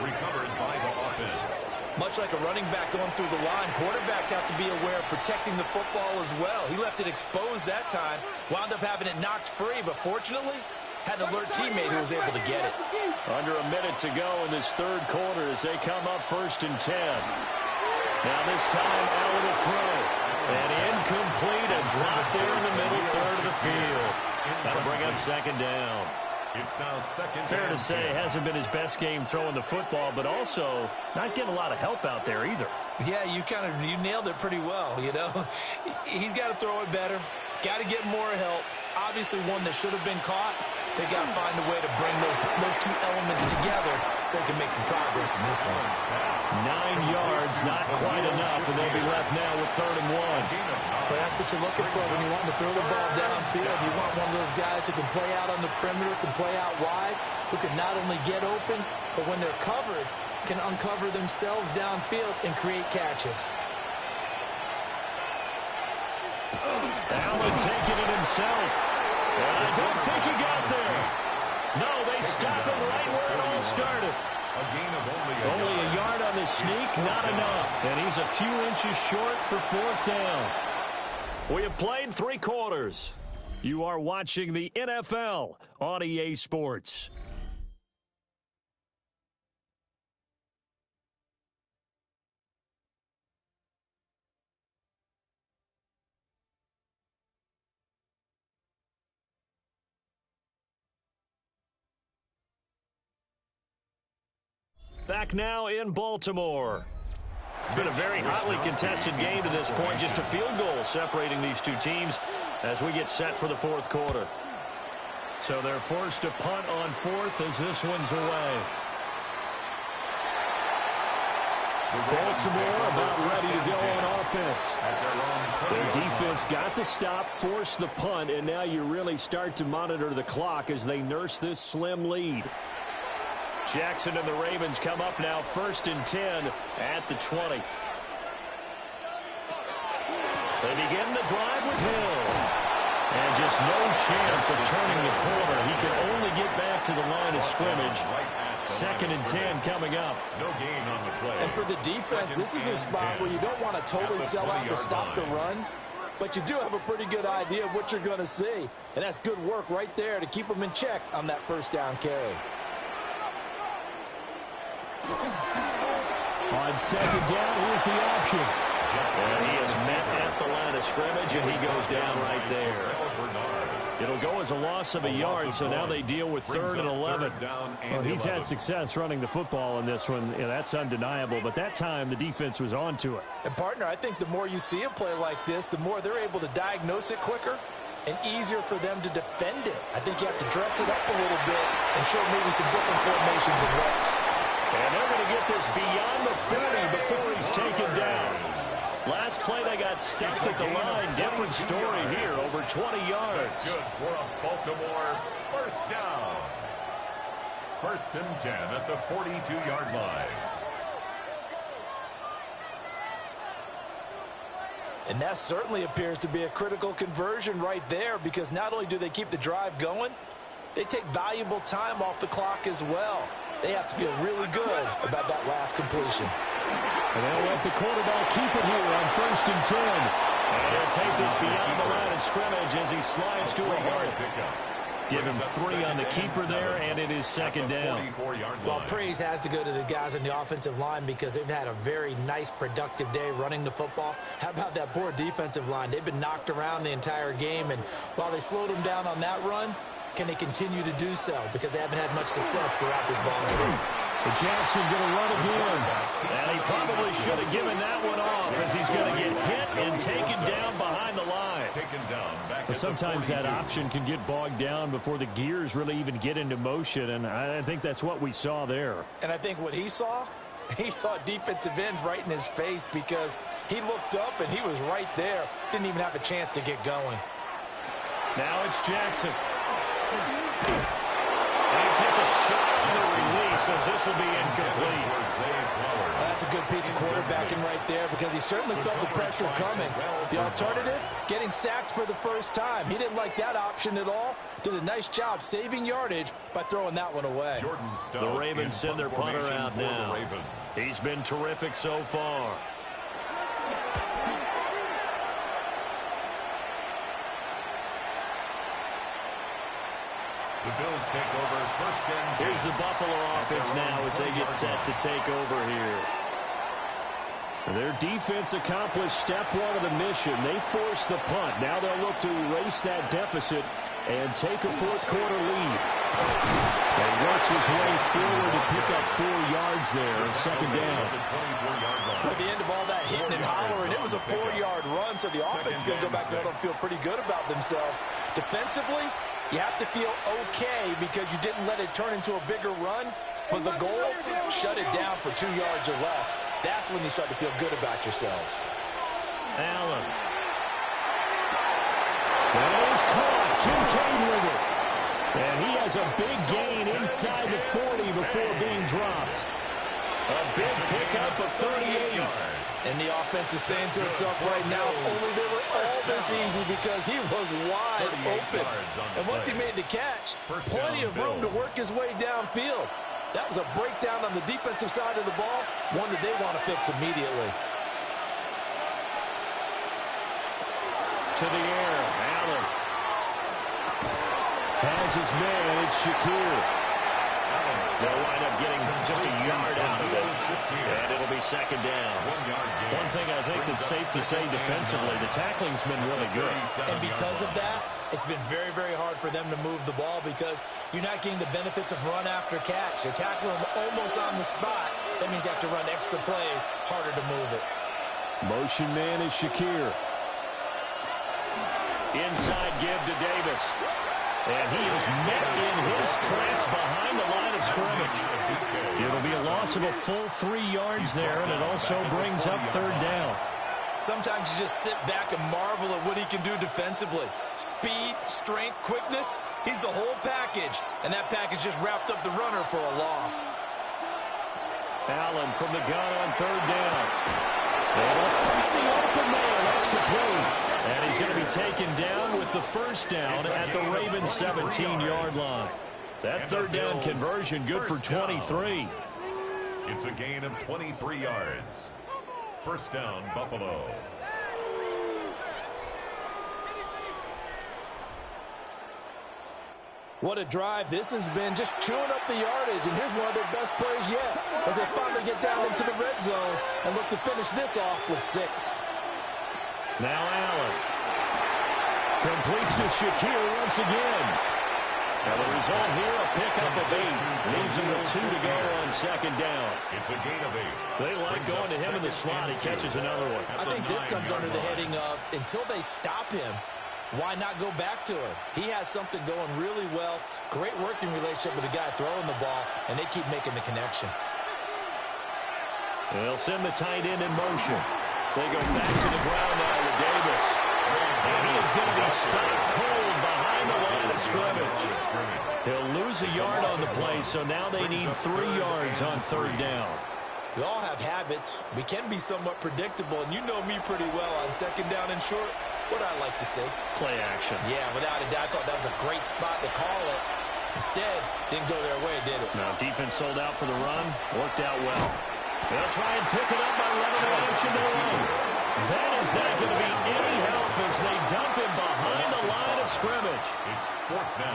Recovered by the offense. Much like a running back going through the line, quarterbacks have to be aware of protecting the football as well. He left it exposed that time, wound up having it knocked free, but fortunately, had an alert teammate who was able to get it. Under a minute to go in this 3rd quarter as they come up 1st and 10. Now this time, Allen will throw. And incomplete, a drop there in the middle 3rd of the field. That'll bring up 2nd down. It's now 2nd. Fair to say, it hasn't been his best game throwing the football, but also not getting a lot of help out there either. Yeah, you nailed it pretty well, you know. He's got to throw it better, got to get more help. Obviously one that should have been caught, They got to find a way to bring those two elements together so they can make some progress in this one. 9 yards, not quite enough, and they'll be left now with 3rd and 1. But that's what you're looking for when you want to throw the ball downfield. You want one of those guys who can play out on the perimeter, can play out wide, who can not only get open, but when they're covered, can uncover themselves downfield and create catches. Allen taking it himself. And I don't think he got there. No, they stop him right where it all started. A gain of Only a yard on the sneak, not enough. And he's a few inches short for 4th down. We have played 3 quarters. You are watching the NFL on EA Sports. Back now in Baltimore. It's been a very hotly contested game to this point. Just a field goal separating these two teams as we get set for the 4th quarter. So they're forced to punt on 4th as this one's away. Baltimore about ready to go on offense. Their defense got the stop, forced the punt, and now you really start to monitor the clock as they nurse this slim lead. Jackson and the Ravens come up now 1st and 10 at the 20. They begin the drive with Hill. And just no chance of turning the corner. He can only get back to the line of scrimmage. 2nd and 10 coming up. No gain on the play. And for the defense, this is a spot where you don't want to totally sell out to stop the run, but you do have a pretty good idea of what you're going to see. And that's good work right there to keep them in check on that 1st down carry. On 2nd down, here's the option. And he is met at the line of scrimmage, and he goes down right there. It'll go as a loss of a yard, so now they deal with 3rd and 11. Well, he's had success running the football in this one. Yeah, that's undeniable, but that time the defense was on to it. And, partner, I think the more you see a play like this, the more they're able to diagnose it quicker and easier for them to defend it. I think you have to dress it up a little bit and show maybe some different formations and looks. And they're going to get this beyond the 30 before he's taken down. Last play, they got stuffed at the line. Different story here, over 20 yards. Good for a Baltimore 1st down. 1st and 10 at the 42-yard line. And that certainly appears to be a critical conversion right there, because not only do they keep the drive going, they take valuable time off the clock as well. They have to feel really good about that last completion. And they'll let the quarterback keep it here on 1st and 10. And he'll take this beyond the line of scrimmage as he slides to a yard. Give him 3 on the keeper there, and it is 2nd down. Well, praise has to go to the guys on the offensive line because they've had a very nice, productive day running the football. How about that poor defensive line? They've been knocked around the entire game, and while they slowed them down on that run, can they continue to do so? Because they haven't had much success throughout this ball game. But Jackson going to run again. And he probably should have given that one off as he's going to get hit and taken down behind the line. But sometimes that option can get bogged down before the gears really even get into motion, and I think that's what we saw there. And I think what he saw defensive end right in his face, because he looked up and he was right there. Didn't even have a chance to get going. Now it's Jackson. And he takes a shot on the release as this will be incomplete. That's a good piece of quarterbacking right there, because he certainly felt the pressure coming. The alternative, getting sacked for the 1st time. He didn't like that option at all. Did a nice job saving yardage by throwing that one away. The Ravens send their punter out now. He's been terrific so far. The Bills take over 1st and 10. Here's the Buffalo offense now as they get set to take over here. Their defense accomplished step 1 of the mission. They forced the punt. Now they'll look to erase that deficit and take a 4th quarter lead. And works his way forward to pick up 4 yards there on 2nd down. At the end of all that hitting and hollering, it was a 4-yard run, so the offense is going to go back there and feel pretty good about themselves. Defensively, You have to feel okay because you didn't let it turn into a bigger run, but the goal, shut it down for 2 yards or less. That's when you start to feel good about yourselves. Allen. That is caught. Kincaid with it. And he has a big gain inside the 40 before being dropped. A big pickup of 38. And the offense is saying to itself right now, only they were all this easy because he was wide open. And once he made the catch, plenty of room to work his way downfield. That was a breakdown on the defensive side of the ball, one that they want to fix immediately. To the air, Allen. Has his man, it's Shakir. They'll wind up getting just a yard out of it. And it'll be second down. One thing I think that's safe to say defensively, the tackling's been really good. And because of that, it's been very, very hard for them to move the ball because you're not getting the benefits of run after catch. You're tackling them almost on the spot. That means you have to run extra plays, harder to move it. Motion man is Shakir. Inside give to Davis. And he is met in his tracks behind the line of scrimmage. It'll be a loss of a full 3 yards there, and it also brings up third down. Sometimes you just sit back and marvel at what he can do defensively. Speed, strength, quickness, he's the whole package. And that package just wrapped up the runner for a loss. Allen from the gun on third down. They'll find the open man. That's complete. And he's going to be taken down with the first down at the Ravens' 17-yard line. That third down conversion good for 23. It's a gain of 23 yards. First down, Buffalo. What a drive this has been, just chewing up the yardage, and here's one of their best plays yet as they finally get down into the red zone and look to finish this off with 6. Now Allen completes to Shakir once again. Now the result here, a pickup of 8. Leaves him with 2 to go on second down. It's a gain of 8. They like going to him in the slot. He catches another one. I think this comes under the heading of, until they stop him, why not go back to him? He has something going really well. Great working relationship with the guy throwing the ball, and they keep making the connection. They'll send the tight end in motion. They go back to the ground now with Davis. And he is going to be stopped cold behind the line of scrimmage. He'll lose a yard on the play, so now they need 3 yards on third down. We all have habits. We can be somewhat predictable, and you know me pretty well on second down and short. What I like to say? Play action. Yeah, without a doubt, I thought that was a great spot to call it. Instead, didn't go their way, did it? No, defense sold out for the run. Worked out well. They'll try and pick it up by running an option to the run. That is not going to be any help as they dump him behind the line of scrimmage.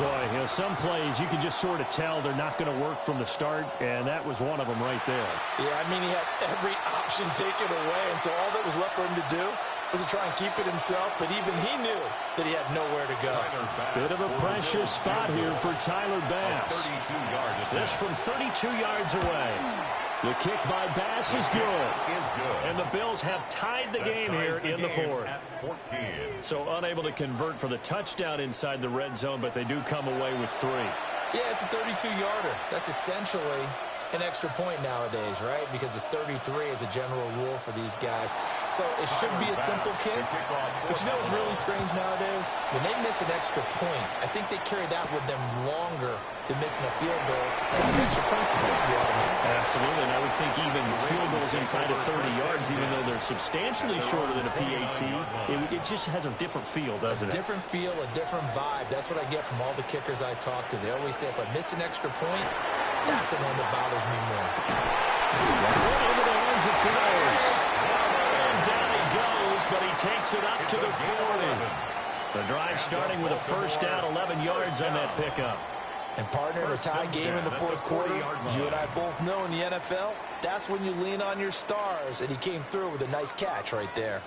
Boy, you know, some plays you can just sort of tell they're not going to work from the start, and that was one of them right there. Yeah, I mean, he had every option taken away, and so all that was left for him to do was to try and keep it himself, but even he knew that he had nowhere to go. Bit of a precious spot here for Tyler Bass. This from 32 yards away. The kick by Bass is good. And the Bills have tied the game here in the fourth. So unable to convert for the touchdown inside the red zone, but they do come away with 3. Yeah, it's a 32-yarder. That's essentially an extra point nowadays, right? Because it's 33 as a general rule for these guys. So it should be a simple kick. But you know what's really strange nowadays? When they miss an extra point, I think they carry that with them longer than missing a field goal. There's an extra point supposed to be automatic. Absolutely, and I would think even field goals inside of 30 yards, even though they're substantially shorter than a PAT, it just has a different feel, doesn't it? A different feel, a different vibe. That's what I get from all the kickers I talk to. They always say, if I miss an extra point, that's the one that bothers me more. Into the hands of Flowers. And down he goes, but he takes it up to the 40. The drive starting with a first down, 11 yards on that pickup. And partner, in a tie game in the fourth quarter, you and I both know in the NFL, that's when you lean on your stars, and he came through with a nice catch right there.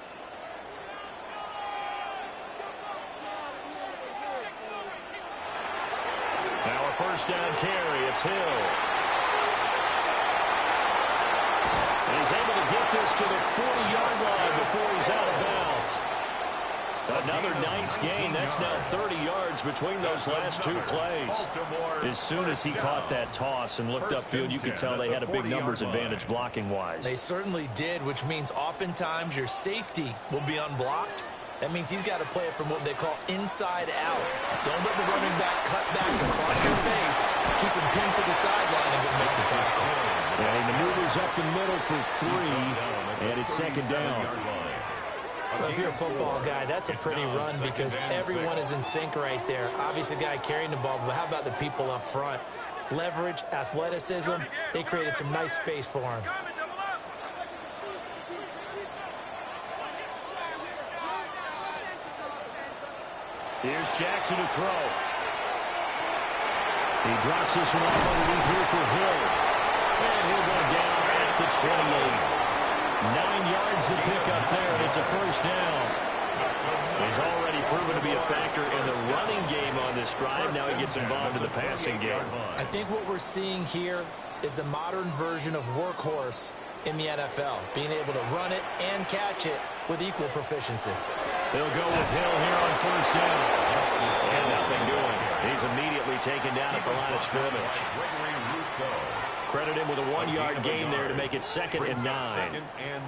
Now a first down carry, it's Hill. And he's able to get this to the 40-yard line before he's out of bounds. Another nice gain. That's now 30 yards between those last two plays. As soon as he caught that toss and looked upfield, you could tell they had a big numbers advantage blocking-wise. They certainly did, which means oftentimes your safety will be unblocked. That means he's got to play it from what they call inside out. Don't let the running back cut back across your face. Keep him pinned to the sideline and go make the tackle. And he maneuvers up the middle for 3, and it's second down. Well, if you're a football guy, that's a pretty run because everyone is in sync right there. Obviously, the guy carrying the ball, but how about the people up front? Leverage, athleticism, they created some nice space for him. Here's Jackson to throw. He drops this one off underneath here for Hill. And he'll go down at the 28. 9 yards to pick up there, and it's a first down. He's already proven to be a factor in the running game on this drive. Now he gets involved in the passing game. I think what we're seeing here is the modern version of workhorse in the NFL, being able to run it and catch it with equal proficiency. They'll go with Hill here on first down. And nothing doing. He's immediately taken down at the line of scrimmage. Credit him with a 1-yard gain there to make it 2nd and 9.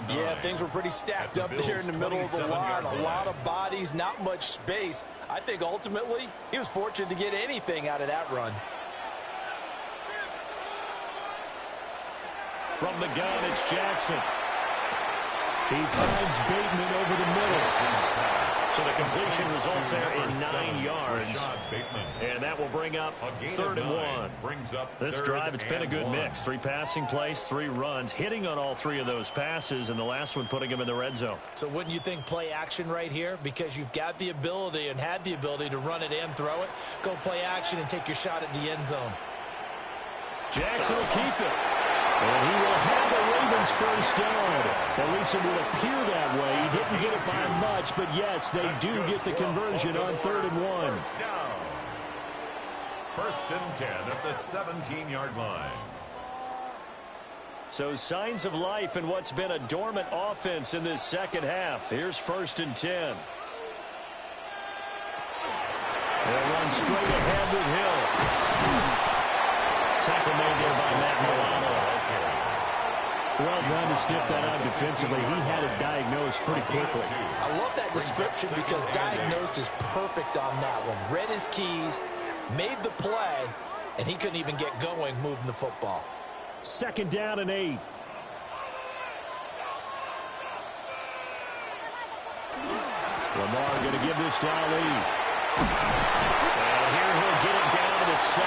Yeah, things were pretty stacked up there in the middle of the line. A lot of bodies, not much space. I think ultimately he was fortunate to get anything out of that run. From the gun, it's Jackson. He finds Bateman over the middle. So the completion results there in 9 yards. And that will bring up 3rd and 1. This drive, it's been a good mix. 3 passing plays, 3 runs, hitting on all 3 of those passes, and the last one putting him in the red zone. So wouldn't you think play action right here? Because you've got the ability and had the ability to run it and throw it. Go play action and take your shot at the end zone. Jackson will keep it. And he will have the Ravens first down. At least it would appear that way. He didn't get it by much, but yes, they do get the conversion on 3rd and 1. First and 10 at the 17-yard line. So signs of life in what's been a dormant offense in this second half. Here's 1st and 10. They'll run straight ahead with Hill. Tackle made there by Matt Milano. Well done to sniff that out defensively. He had it diagnosed pretty quickly. I love that description because diagnosed is perfect on that one. Read his keys, made the play, and he couldn't even get going moving the football. 2nd down and 8. Lamar going to give this to Ali. And here he'll get it down to the 7.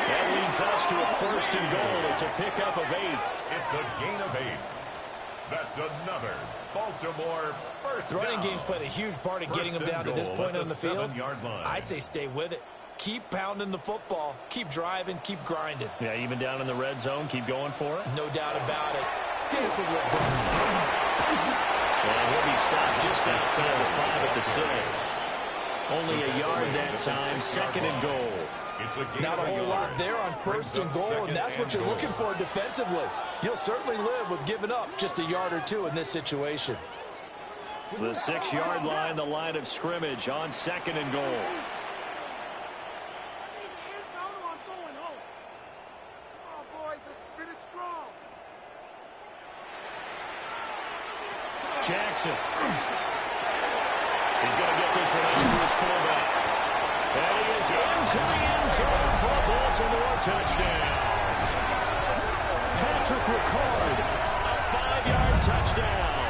That leads us to a 1st and goal. It's a pickup of 8. It's a gain of 8. That's another Baltimore first down. The running game's played a huge part in getting him down to this point on the field. I say stay with it. Keep pounding the football. Keep driving. Keep grinding. Yeah, even down in the red zone, keep going for it. No doubt about it. Dance with what Bernie. And he'll be stopped just outside the 5 at the 6. Only a yard that time. 2nd and goal. Not a whole lot there on 1st and goal, and that's what you're looking for defensively. You'll certainly live with giving up just a yard or 2 in this situation. The 6-yard line, the line of scrimmage on 2nd and goal. Jackson. He's going to get this one out to his fullback. And he is into the end zone for a Baltimore touchdown. Patrick Ricard, a 5-yard touchdown.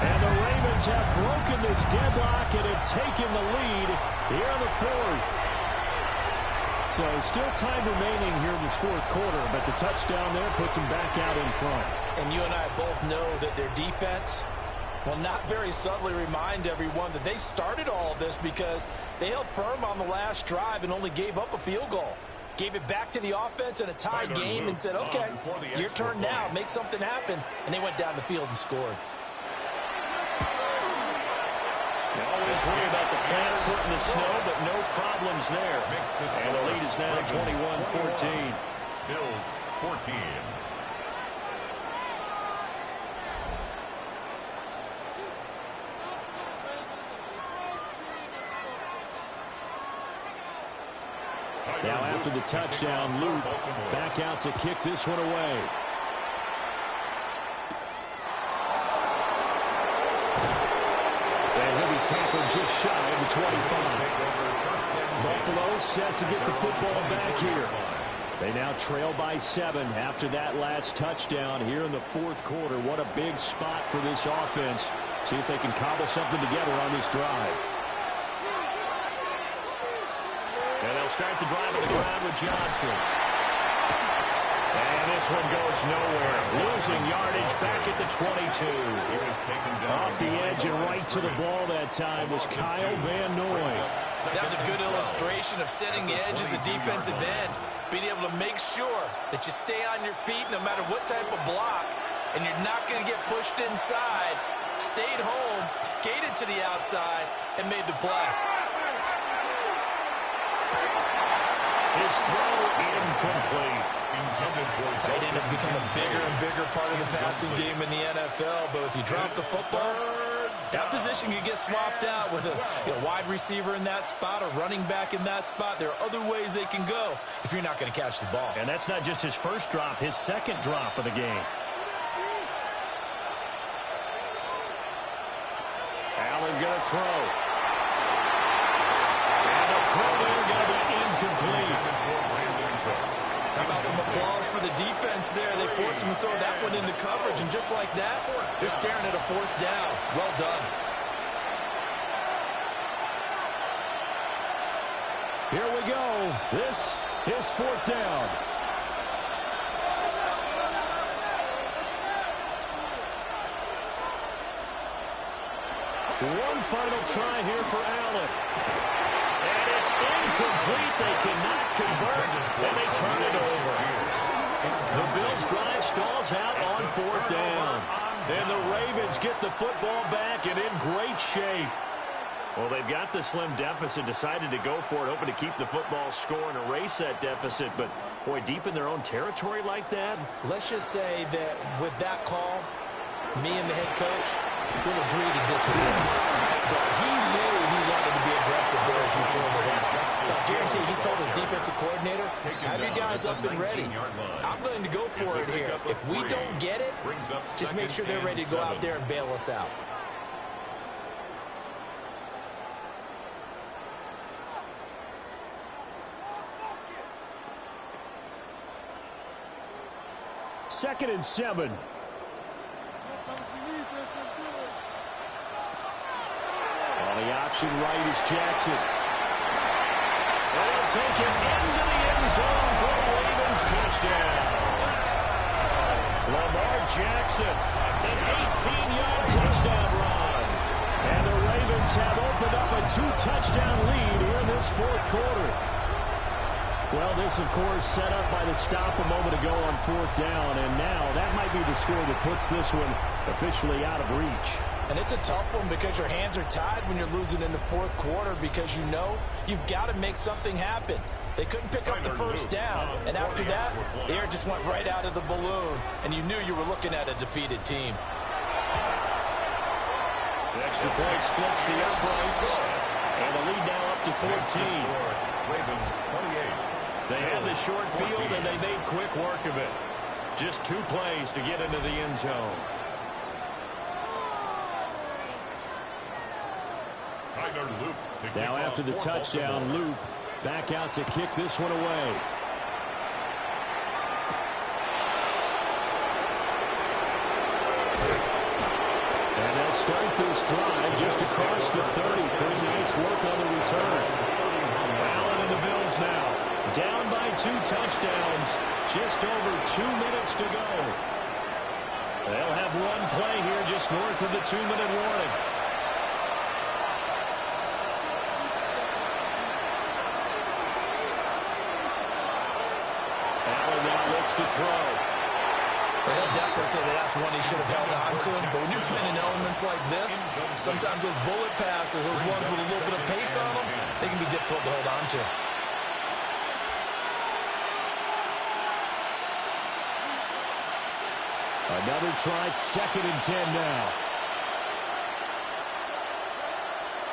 And the Ravens have broken this deadlock and have taken the lead here in the 4th. So still time remaining here in this 4th quarter, but the touchdown there puts them back out in front. And you and I both know that their defense will not very subtly remind everyone that they started all of this because they held firm on the last drive and only gave up a field goal. Gave it back to the offense in a tie game and said, okay, your turn now, make something happen. And they went down the field and scored. You always worry about the plant foot in the snow, but no problems there. And the lead is now 21-14. Bills 14. Now after the touchdown, Luke back out to kick this one away. And he'll be tackled just shy of the 25. Buffalo set to get the football back here. They now trail by 7 after that last touchdown here in the fourth quarter. What a big spot for this offense. See if they can cobble something together on this drive. And they'll start the drive on the ground with Johnson. And this one goes nowhere. Losing yardage back at the 22. He was taken down Off the edge and right to the ball that time was Kyle Van Noy. That was a good illustration of setting the edge as a defensive end. Being able to make sure that you stay on your feet no matter what type of block, and you're not going to get pushed inside. Stayed home, skated to the outside, and made the play. His throw incomplete. Tight end has become a bigger and bigger part of the passing game in the NFL, but if you drop the football, that position can get swapped out with a wide receiver in that spot, a running back in that spot. There are other ways they can go if you're not going to catch the ball. And that's not just his first drop, his second drop of the game. Allen going to throw. And the throw there going to be incomplete. How about some applause for the defense there? They forced him to throw that one into coverage, and just like that, they're staring at a fourth down. Well done. Here we go. This is fourth down. One final try here for Allen. And it's incomplete. They cannot convert, and they turn it over. The Bills' drive stalls out on fourth down. And the Ravens get the football back and in great shape. Well, they've got the slim deficit, decided to go for it, hoping to keep the football score and erase that deficit. But, boy, deep in their own territory like that. Let's just say that with that call, me and the head coach will agree to disagree. But he knew he wanted to be aggressive there, as you pointed out. So I guarantee he told his defensive coordinator, have your guys up and ready. I'm going to go for it here. If we don't get it, just make sure they're ready to go out there and bail us out. Second and 7. On the option right is Jackson. And he'll take it into the end zone for a Ravens touchdown. Lamar Jackson, an 18-yard touchdown run. And the Ravens have opened up a 2-touchdown lead here in this fourth quarter. Well, this, of course, set up by the stop a moment ago on fourth down, and now that might be the score that puts this one officially out of reach. And it's a tough one because your hands are tied when you're losing in the fourth quarter because you know you've got to make something happen. They couldn't pick up the first down, and after that, the air just went right out of the balloon, and you knew you were looking at a defeated team. The extra point splits the uprights, and the lead now up to 14. Ravens 28. They had the short field, and they made quick work of it. Just 2 plays to get into the end zone. Now after the touchdown, Loop back out to kick this one away. And they'll start this drive just across the 30. Pretty nice work on the return. Allen and the Bills now down by 2 touchdowns. Just over 2 minutes to go. They'll have one play here just north of the 2-minute warning. Allen now looks to throw. Well, he'll definitely say that that's one he should have held on to. But when you're playing in elements like this, sometimes those bullet passes, those ones with a little bit of pace on them, they can be difficult to hold on to. Another try, 2nd and 10 now.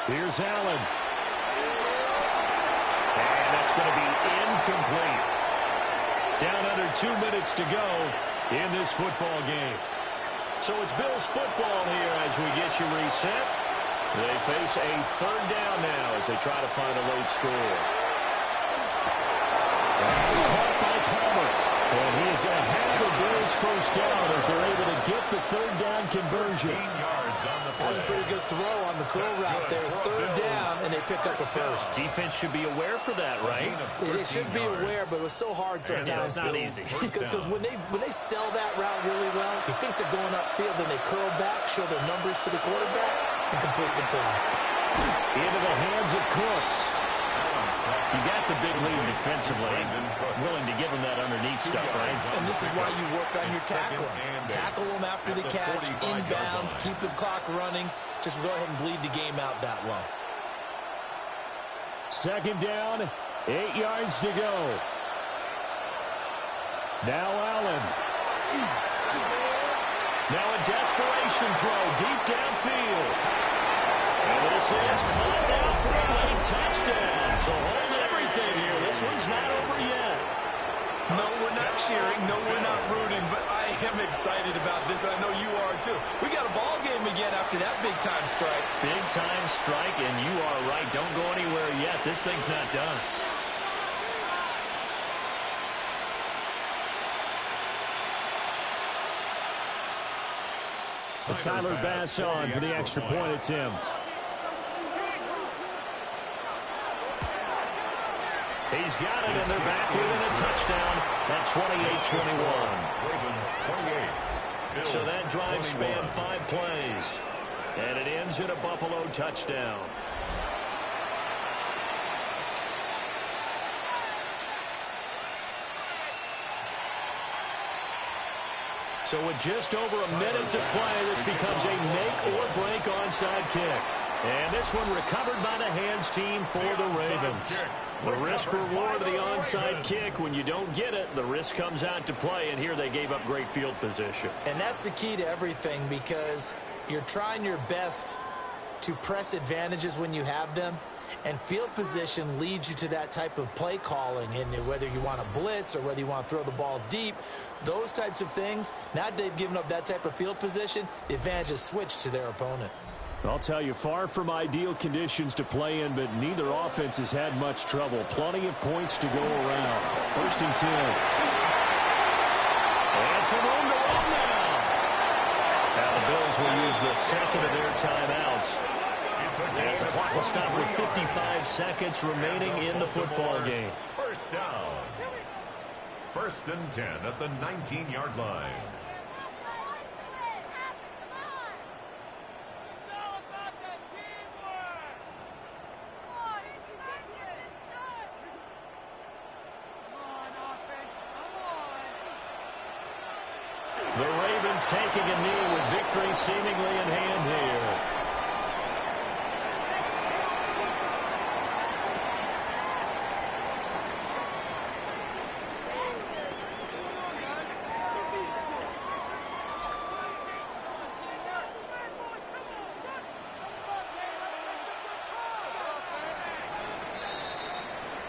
Here's Allen. And that's going to be incomplete. Down under 2 minutes to go in this football game. So it's Bills football here as we get you reset. They face a third down now as they try to find a late score. That's caught by Palmer. And he is going to have the Bills first down as they're able to get the third down conversion. That's a pretty good throw on the curl route there. Third down, and they pick up a first. Defense should be aware for that, right? They should be aware, but it was so hard sometimes. It's not easy. Because when they sell that route really well, you think they're going upfield, then they curl back, show their numbers to the quarterback, and complete the play. Into the hands of Cooks. You got the big lead defensively. Willing to give him that underneath stuff, right? And this is why you work on your tackling. Tackle them after the catch, inbounds, keep the clock running. Just go ahead and bleed the game out that way. Second down, 8 yards to go. Now Allen. Now a desperation throw deep downfield. And this is caught down for a late touchdown. So hold everything here. This one's not over yet. No, we're not cheering. No, we're not rooting. But I am excited about this. I know you are, too. We got a ball game again after that big-time strike. Big-time strike, and you are right. Don't go anywhere yet. This thing's not done. Tyler Bass on for the extra point attempt. He's got it, and they're back within a touchdown at 28-21. So that drive spanned 5 plays, and it ends in a Buffalo touchdown. So with just over a minute to play, this becomes a make-or-break onside kick. And this one recovered by the hands team for the Ravens. The risk-reward of the onside kick, when you don't get it, the risk comes out to play, and here they gave up great field position. And that's the key to everything, because you're trying your best to press advantages when you have them, and field position leads you to that type of play calling, and whether you want to blitz or whether you want to throw the ball deep, those types of things, now that they've given up that type of field position, the advantage is switched to their opponent. I'll tell you, far from ideal conditions to play in, but neither offense has had much trouble. Plenty of points to go around. 1st and 10. And some room to run now. Now the Bills will use the second of their timeouts. As the clock will stop with 55 seconds remaining in the football game. First down. 1st and 10 at the 19-yard line. The Ravens taking a knee with victory seemingly in hand here.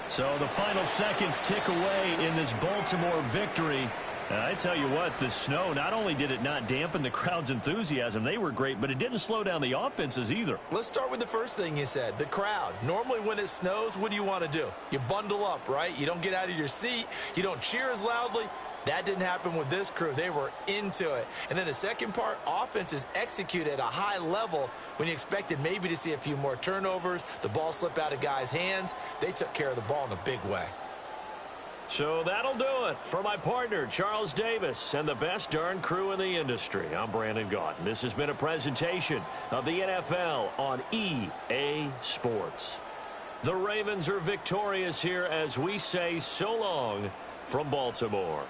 So the final seconds tick away in this Baltimore victory. I tell you what, the snow, not only did it not dampen the crowd's enthusiasm, they were great, but it didn't slow down the offenses either. Let's start with the first thing you said, the crowd. Normally when it snows, what do you want to do? You bundle up, right? You don't get out of your seat. You don't cheer as loudly. That didn't happen with this crew. They were into it. And then the second part, offenses execute at a high level when you expected maybe to see a few more turnovers, the ball slip out of guys' hands. They took care of the ball in a big way. So that'll do it for my partner, Charles Davis, and the best darn crew in the industry. I'm Brandon Gaudin. This has been a presentation of the NFL on EA Sports. The Ravens are victorious here as we say so long from Baltimore.